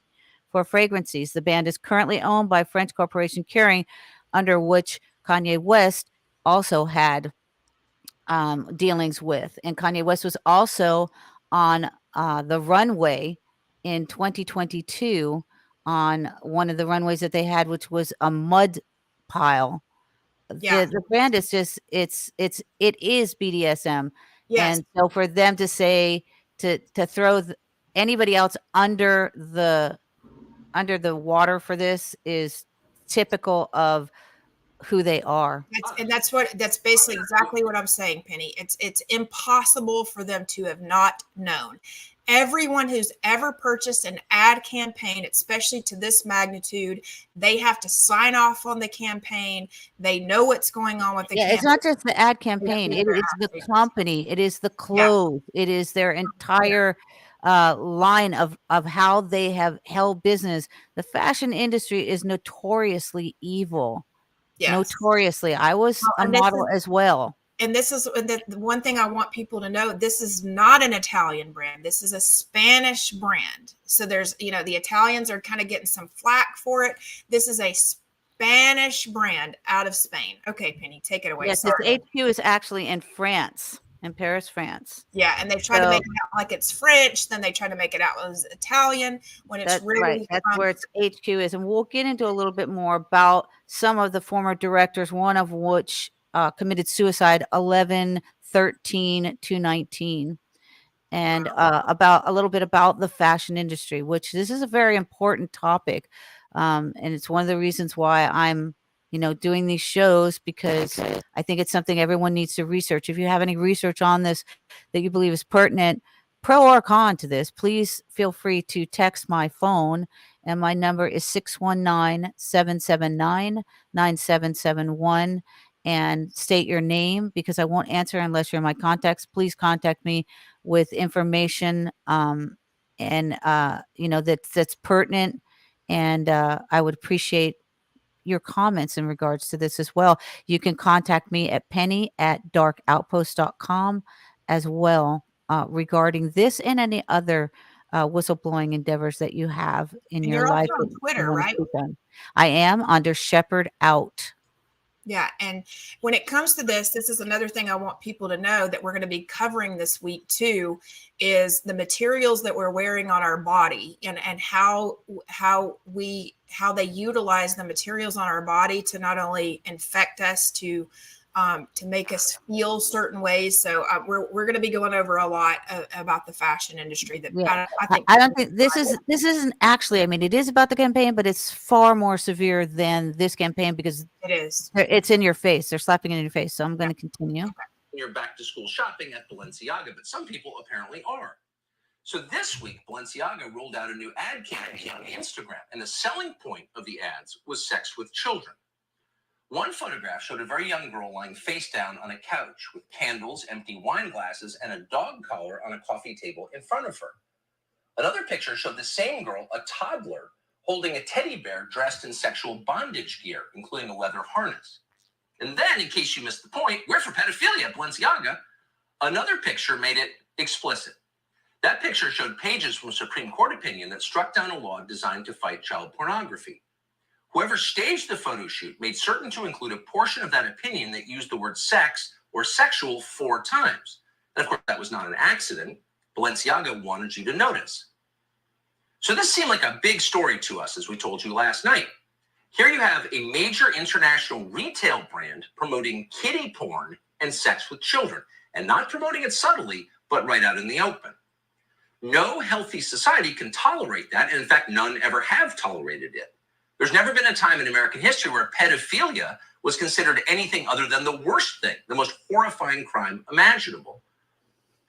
S3: for fragrances. The band is currently owned by French corporation Kering, under which Kanye West also had dealings with. And Kanye West was also on the runway in 2022 on one of the runways that they had, which was a mud pile.
S1: Yeah.
S3: The brand is just it is BDSM.
S1: Yes.
S3: And so for them to say to throw anybody else under the water for this is typical of who they are.
S1: That's basically exactly what I'm saying, Penny. It's impossible for them to have not known. Everyone who's ever purchased an ad campaign, especially to this magnitude, they have to sign off on the campaign. They know what's going on with the campaign.
S3: It's not just the ad campaign. It is the company. It is the clothes. It is their entire line of how they have held business. The fashion industry is notoriously evil.
S1: Yes.
S3: Notoriously. I was a model as well.
S1: And this is the one thing I want people to know. This is not an Italian brand. This is a Spanish brand. So there's, the Italians are kind of getting some flack for it. This is a Spanish brand out of Spain. Okay, Penny, take it away.
S3: Yes, its HQ is actually in France, in Paris, France.
S1: Yeah, and they try to make it out like it's French. Then they try to make it out as Italian when it's really
S3: right. That's where its HQ is. And we'll get into a little bit more about some of the former directors, one of which committed suicide 11/13/2019, and about a little bit about the fashion industry, which this is a very important topic, and it's one of the reasons why I'm doing these shows, because I think it's something everyone needs to research. If you have any research on this that you believe is pertinent, pro or con to this, please feel free to text my phone, and my number is 619-779-9771. And state your name, because I won't answer unless you're in my contacts. Please contact me with information that's pertinent, and I would appreciate your comments in regards to this as well. You can contact me at penny@darkoutpost.com as well regarding this and any other whistleblowing endeavors that you have in your life.
S1: You're also on Twitter, right?
S3: I am under Shepard Out.
S1: Yeah. And when it comes to this is another thing I want people to know that we're going to be covering this week too, is the materials that we're wearing on our body, and how they utilize the materials on our body to not only infect us, to make us feel certain ways. So we're going to be going over a lot about the fashion industry. That I don't think
S3: this isn't actually. I mean, it is about the campaign, but it's far more severe than this campaign, because it's in your face. They're slapping it in your face. So I'm going to continue.
S7: You're back to school shopping at Balenciaga, but some people apparently are. So this week, Balenciaga rolled out a new ad campaign on Instagram, and the selling point of the ads was sex with children. One photograph showed a very young girl lying face down on a couch with candles, empty wine glasses, and a dog collar on a coffee table in front of her. Another picture showed the same girl, a toddler, holding a teddy bear dressed in sexual bondage gear, including a leather harness. And then, in case you missed the point, we're for pedophilia, Balenciaga. Another picture made it explicit. That picture showed pages from a Supreme Court opinion that struck down a law designed to fight child pornography. Whoever staged the photo shoot made certain to include a portion of that opinion that used the word sex or sexual 4 times. And of course, that was not an accident. Balenciaga wanted you to notice. So this seemed like a big story to us, as we told you last night. Here you have a major international retail brand promoting kiddie porn and sex with children, and not promoting it subtly, but right out in the open. No healthy society can tolerate that, and in fact, none ever have tolerated it. There's never been a time in American history where pedophilia was considered anything other than the worst thing, the most horrifying crime imaginable.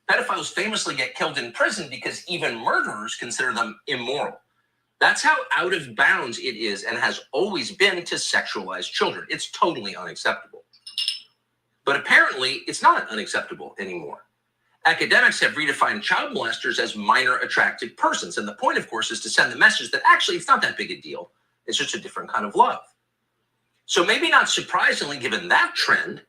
S7: Pedophiles famously get killed in prison because even murderers consider them immoral. That's how out of bounds it is, and has always been, to sexualize children. It's totally unacceptable. But apparently, it's not unacceptable anymore. Academics have redefined child molesters as minor attracted persons. And the point, of course, is to send the message that actually it's not that big a deal. It's just a different kind of love. So maybe not surprisingly, given that trend,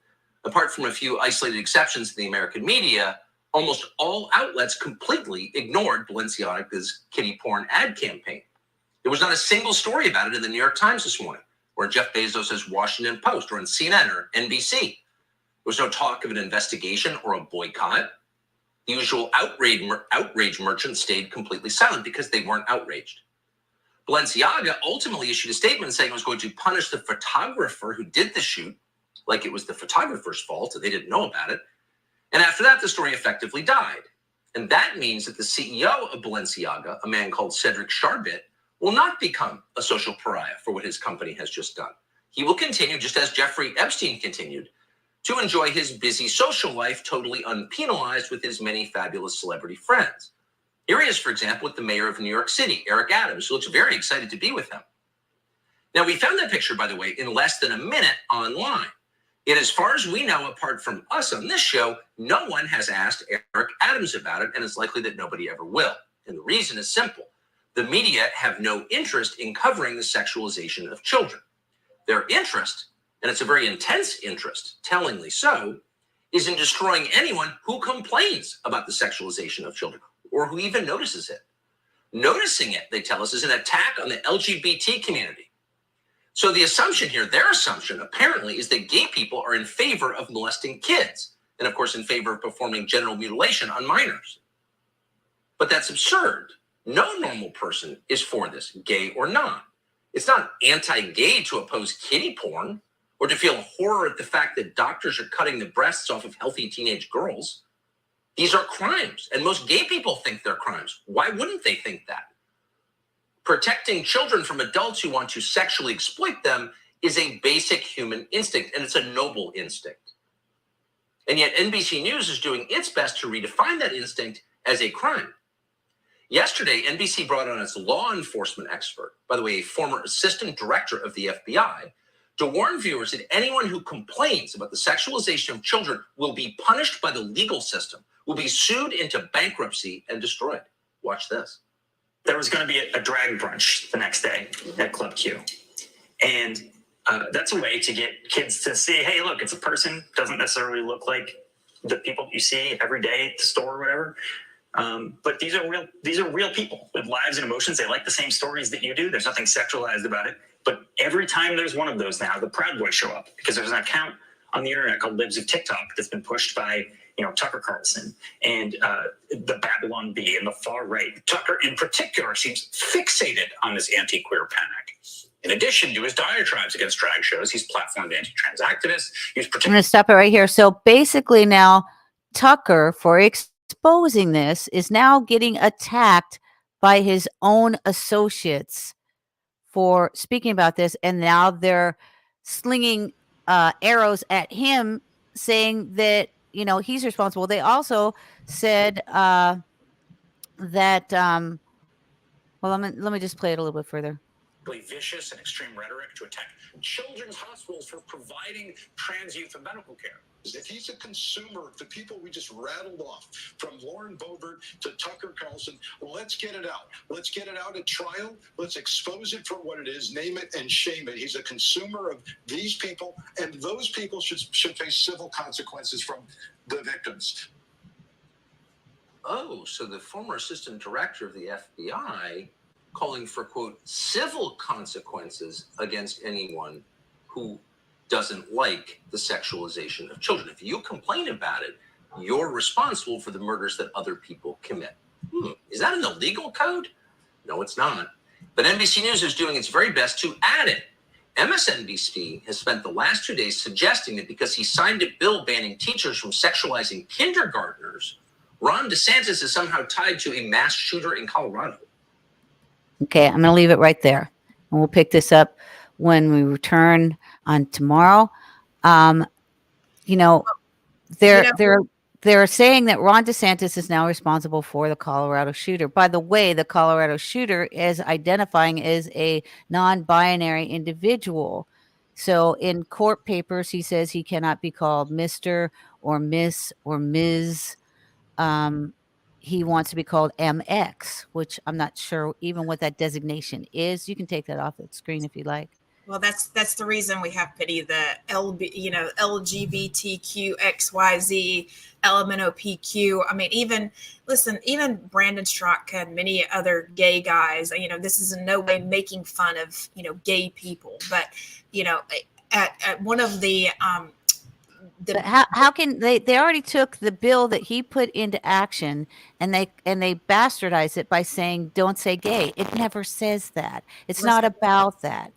S7: apart from a few isolated exceptions in the American media, almost all outlets completely ignored Balenciaga's kiddie porn ad campaign. There was not a single story about it in the New York Times this morning, or in Jeff Bezos' Washington Post, or in CNN or NBC. There was no talk of an investigation or a boycott. The usual outrage merchants stayed completely silent because they weren't outraged. Balenciaga ultimately issued a statement saying it was going to punish the photographer who did the shoot, like it was the photographer's fault, and they didn't know about it. And after that, the story effectively died. And that means that the CEO of Balenciaga, a man called Cedric Charbit, will not become a social pariah for what his company has just done. He will continue, just as Jeffrey Epstein continued, to enjoy his busy social life totally unpenalized with his many fabulous celebrity friends. Here he is, for example, with the mayor of New York City, Eric Adams, who looks very excited to be with him. Now, we found that picture, by the way, in less than a minute online. Yet, as far as we know, apart from us on this show, no one has asked Eric Adams about it, and it's likely that nobody ever will. And the reason is simple. The media have no interest in covering the sexualization of children. Their interest, and it's a very intense interest, tellingly so, is in destroying anyone who complains about the sexualization of children or who even notices it. Noticing it, they tell us, is an attack on the LGBT community. So the assumption here, their assumption apparently, is that gay people are in favor of molesting kids and, of course, in favor of performing genital mutilation on minors. But that's absurd. No normal person is for this, gay or not. It's not anti-gay to oppose kiddie porn or to feel horror at the fact that doctors are cutting the breasts off of healthy teenage girls. These are crimes, and most gay people think they're crimes. Why wouldn't they think that? Protecting children from adults who want to sexually exploit them is a basic human instinct, and it's a noble instinct. And yet NBC News is doing its best to redefine that instinct as a crime. Yesterday, NBC brought on its law enforcement expert, by the way, a former assistant director of the FBI, to warn viewers that anyone who complains about the sexualization of children will be punished by the legal system, will be sued into bankruptcy and destroyed. Watch this.
S8: There was going to be a drag brunch the next day at Club Q. And that's a way to get kids to see, hey, look, it's a person, doesn't necessarily look like the people you see every day at the store or whatever. But these are real people with lives and emotions. They like the same stories that you do. There's nothing sexualized about it. But every time there's one of those now, the Proud Boys show up because there's an account on the internet called Libs of TikTok that's been pushed by Tucker Carlson and the Babylon Bee and the far right. Tucker in particular seems fixated on this anti-queer panic. In addition to his diatribes against drag shows, he's platformed anti-trans activists. I'm
S3: going to stop it right here. So basically now Tucker, for exposing this, is now getting attacked by his own associates for speaking about this. And now they're slinging arrows at him saying that, he's responsible. They also said that, well, let me just play it a little bit further.
S8: Vicious and extreme rhetoric to attack children's hospitals for providing trans youth and medical care.
S9: If he's a consumer of the people we just rattled off, from Lauren Boebert to Tucker Carlson, let's get it out. Let's get it out at trial. Let's expose it for what it is, name it and shame it. He's a consumer of these people, and those people should face civil consequences from the victims.
S7: Oh, so the former assistant director of the FBI calling for, quote, civil consequences against anyone who doesn't like the sexualization of children. If you complain about it, you're responsible for the murders that other people commit. Is that in the legal code? No, it's not. But NBC News is doing its very best to add it. MSNBC has spent the last 2 days suggesting that because he signed a bill banning teachers from sexualizing kindergartners, Ron DeSantis is somehow tied to a mass shooter in Colorado.
S3: Okay, I'm going to leave it right there. And we'll pick this up when we return on tomorrow. They're saying that Ron DeSantis is now responsible for the Colorado shooter. By the way, the Colorado shooter is identifying as a non-binary individual. So in court papers, he says he cannot be called Mr. or Miss or Ms. He wants to be called MX, which I'm not sure even what that designation is. You can take that off the screen if you like.
S1: Well, that's the reason we have pity, the LGBTQXYZ, LMNOPQ. I mean, even Brandon Straka and many other gay guys, this is in no way making fun of, gay people, but, at one of the,
S3: but how can they already took the bill that he put into action and they bastardized it by saying don't say gay. It never says that. It's not about that.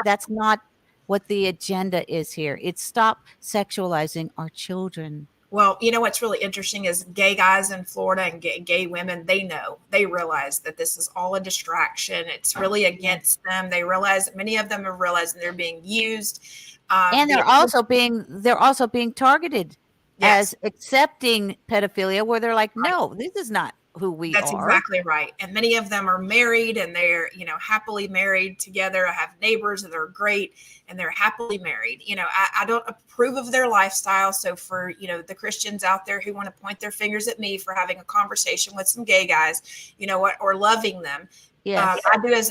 S3: That's not what the agenda is here. It's stop sexualizing our children.
S1: Well, you know what's really interesting is gay guys in Florida and gay women, they realize that this is all a distraction. It's really against them. They realize, many of them are realizing they're being used.
S3: And they're also being targeted
S1: Yes.
S3: as accepting pedophilia, where they're like, no, this is not who we
S1: That's
S3: are.
S1: exactly right. And many of them are married, and they're, happily married together. I have neighbors that are great, and they're happily married. I don't approve of their lifestyle. So for, the Christians out there who want to point their fingers at me for having a conversation with some gay guys, or loving them.
S3: Yes.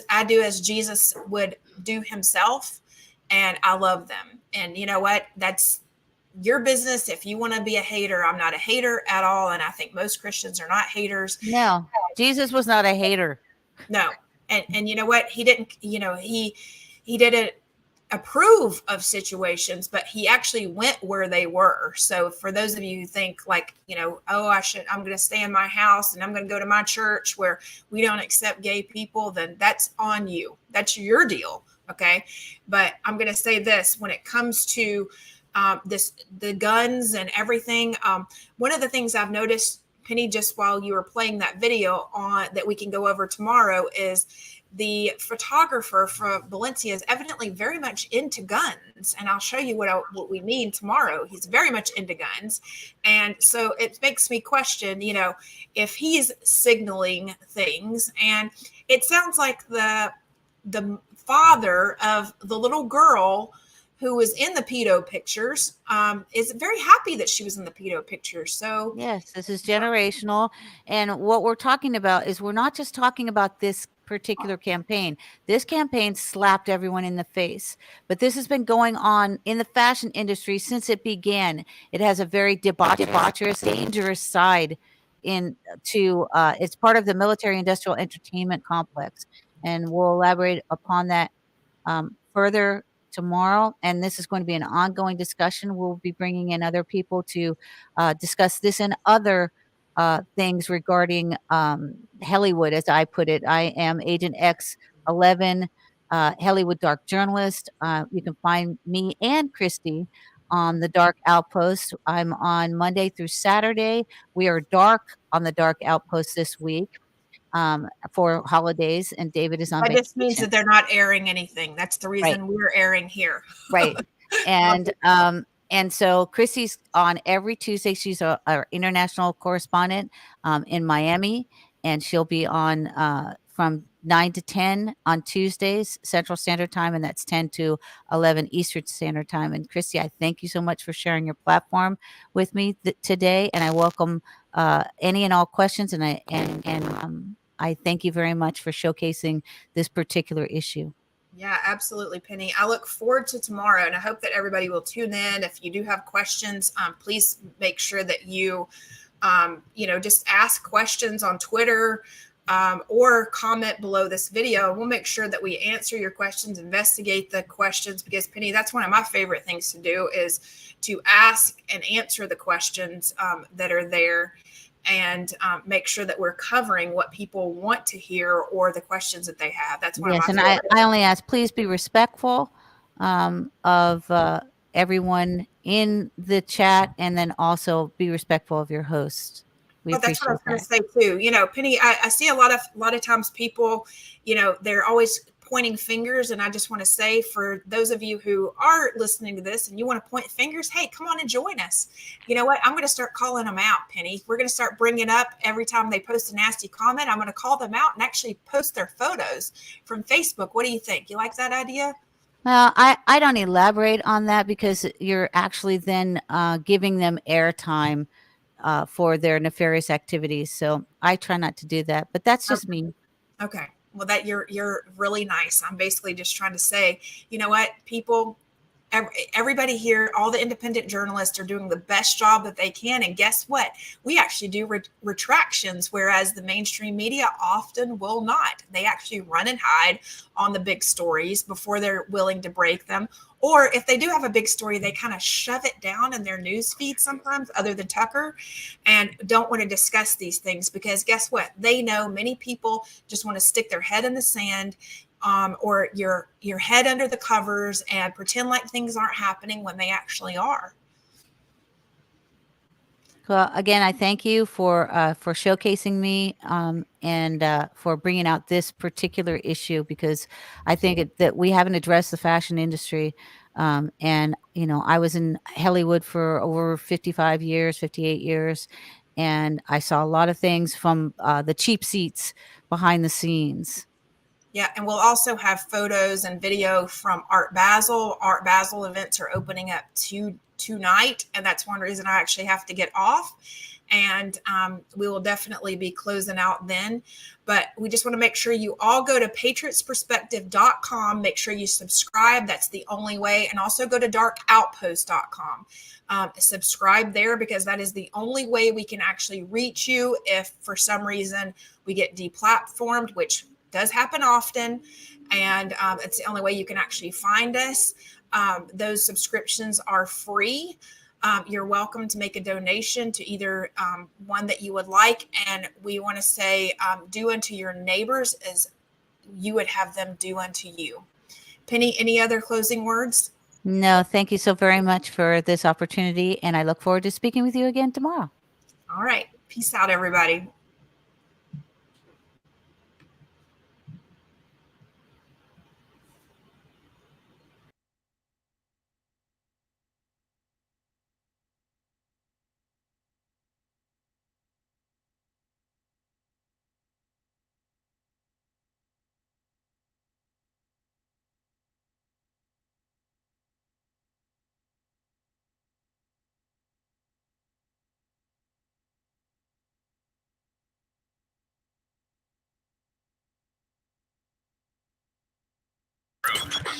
S1: I do as Jesus would do himself, and I love them. And you know what? That's your business. If you want to be a hater, I'm not a hater at all. And I think most Christians are not haters.
S3: No, Jesus was not a hater.
S1: No. And you know what? He didn't, he didn't approve of situations, but he actually went where they were. So for those of you who think like, oh, I'm going to stay in my house and I'm going to go to my church where we don't accept gay people, then that's on you. That's your deal. Okay. But I'm going to say this, when it comes to the guns and everything. One of the things I've noticed, Penny, just while you were playing that video on that we can go over tomorrow, is the photographer for Balenciaga is evidently very much into guns. And I'll show you what we mean tomorrow. He's very much into guns. And so it makes me question, if he's signaling things. And it sounds like the father of the little girl who was in the pedo pictures, is very happy that she was in the pedo pictures. So
S3: yes, this is generational. And what we're talking about is, we're not just talking about this particular campaign. This campaign slapped everyone in the face, but this has been going on in the fashion industry since it began. It has a very debaucherous, dangerous side it's part of the military industrial entertainment complex. And we'll elaborate upon that further tomorrow, and this is going to be an ongoing discussion. We'll be bringing in other people to discuss this and other things regarding Hollywood, as I put it. I am Agent X11, Hollywood dark journalist. You can find me and Christi on the Dark Outpost. I'm on Monday through Saturday. We are dark on the Dark Outpost this week for holidays, and David is on
S1: that
S3: vacation.
S1: just means that they're not airing anything. That's the reason we're airing here.
S3: Right. And so Chrissy's on every Tuesday. She's our international correspondent in Miami, and she'll be on from 9 to 10 on Tuesdays Central Standard Time, and that's 10 to 11 Eastern Standard Time. And Christy, I thank you so much for sharing your platform with me today, and I welcome any and all questions, and I thank you very much for showcasing this particular issue.
S1: Yeah, absolutely, Penny. I look forward to tomorrow, and I hope that everybody will tune in. If you do have questions, please make sure that you, just ask questions on Twitter or comment below this video. We'll make sure that we answer your questions, investigate the questions, because Penny, that's one of my favorite things to do, is to ask and answer the questions that are there, and make sure that we're covering what people want to hear or the questions that they have. That's one of my
S3: favorite. I only ask, please be respectful of everyone in the chat, and then also be respectful of your host.
S1: Well, that's what I was going to say too. Penny, I see a lot of times people, they're always pointing fingers, and I just want to say, for those of you who are listening to this and you want to point fingers, hey, come on and join us. You know what? I'm going to start calling them out, Penny. We're going to start bringing up every time they post a nasty comment. I'm going to call them out and actually post their photos from Facebook. What do you think? You like that idea?
S3: Well, I don't elaborate on that, because you're actually then giving them airtime for their nefarious activities. So I try not to do that, but that's just me.
S1: Okay. Well, that you're really nice. I'm basically just trying to say, you know what, people, everybody here, all the independent journalists are doing the best job that they can. And guess what? We actually do retractions, whereas the mainstream media often will not. They actually run and hide on the big stories before they're willing to break them. Or if they do have a big story, they kind of shove it down in their news feed sometimes, other than Tucker, and don't want to discuss these things, because guess what? They know many people just want to stick their head in the sand, or your head under the covers, and pretend like things aren't happening when they actually are.
S3: Well, again, I thank you for showcasing me and for bringing out this particular issue, because I think that we haven't addressed the fashion industry. And I was in Hollywood for over 55 years, 58 years, and I saw a lot of things from the cheap seats behind the scenes.
S1: Yeah, and we'll also have photos and video from Art Basel. Art Basel events are opening up tonight, and that's one reason I actually have to get off. And we will definitely be closing out then. But we just want to make sure you all go to patriotsperspective.com. Make sure you subscribe. That's the only way. And also go to darkoutpost.com. Subscribe there, because that is the only way we can actually reach you if for some reason we get deplatformed, which does happen often, and it's the only way you can actually find us. Those subscriptions are free. You're welcome to make a donation to either one that you would like, and we want to say do unto your neighbors as you would have them do unto you. Penny, any other closing words?
S3: No, thank you so very much for this opportunity, and I look forward to speaking with you again tomorrow.
S1: All right. Peace out, everybody.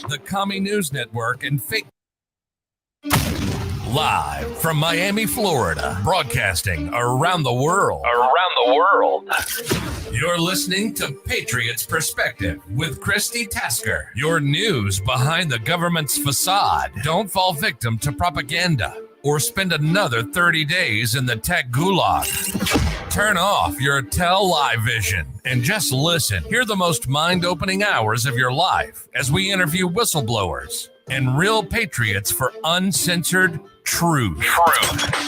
S2: The Commie News Network and fake. Live from Miami, Florida, broadcasting around the world. You're listening to Patriots Perspective with Christi Tasker. Your news behind the government's facade. Don't fall victim to propaganda or spend another 30 days in the tech gulag. Turn off your tell-lie vision and just listen. Hear the most mind-opening hours of your life as we interview whistleblowers and real patriots for uncensored truth.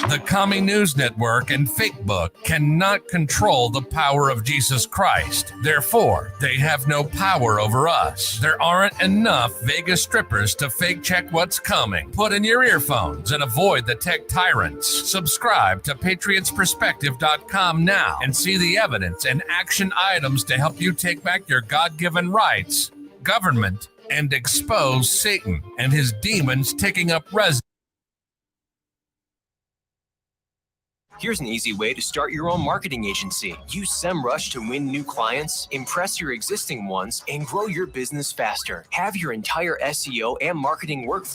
S2: The Commie News Network and Fakebook cannot control the power of Jesus Christ. Therefore, they have no power over us. There aren't enough Vegas strippers to fake check what's coming. Put in your earphones and avoid the tech tyrants. Subscribe to patriotsperspective.com now and see the evidence and action items to help you take back your God-given rights, government, and expose Satan and his demons taking up residence.
S10: Here's an easy way to start your own marketing agency. Use SEMrush to win new clients, impress your existing ones, and grow your business faster. Have your entire SEO and marketing workflow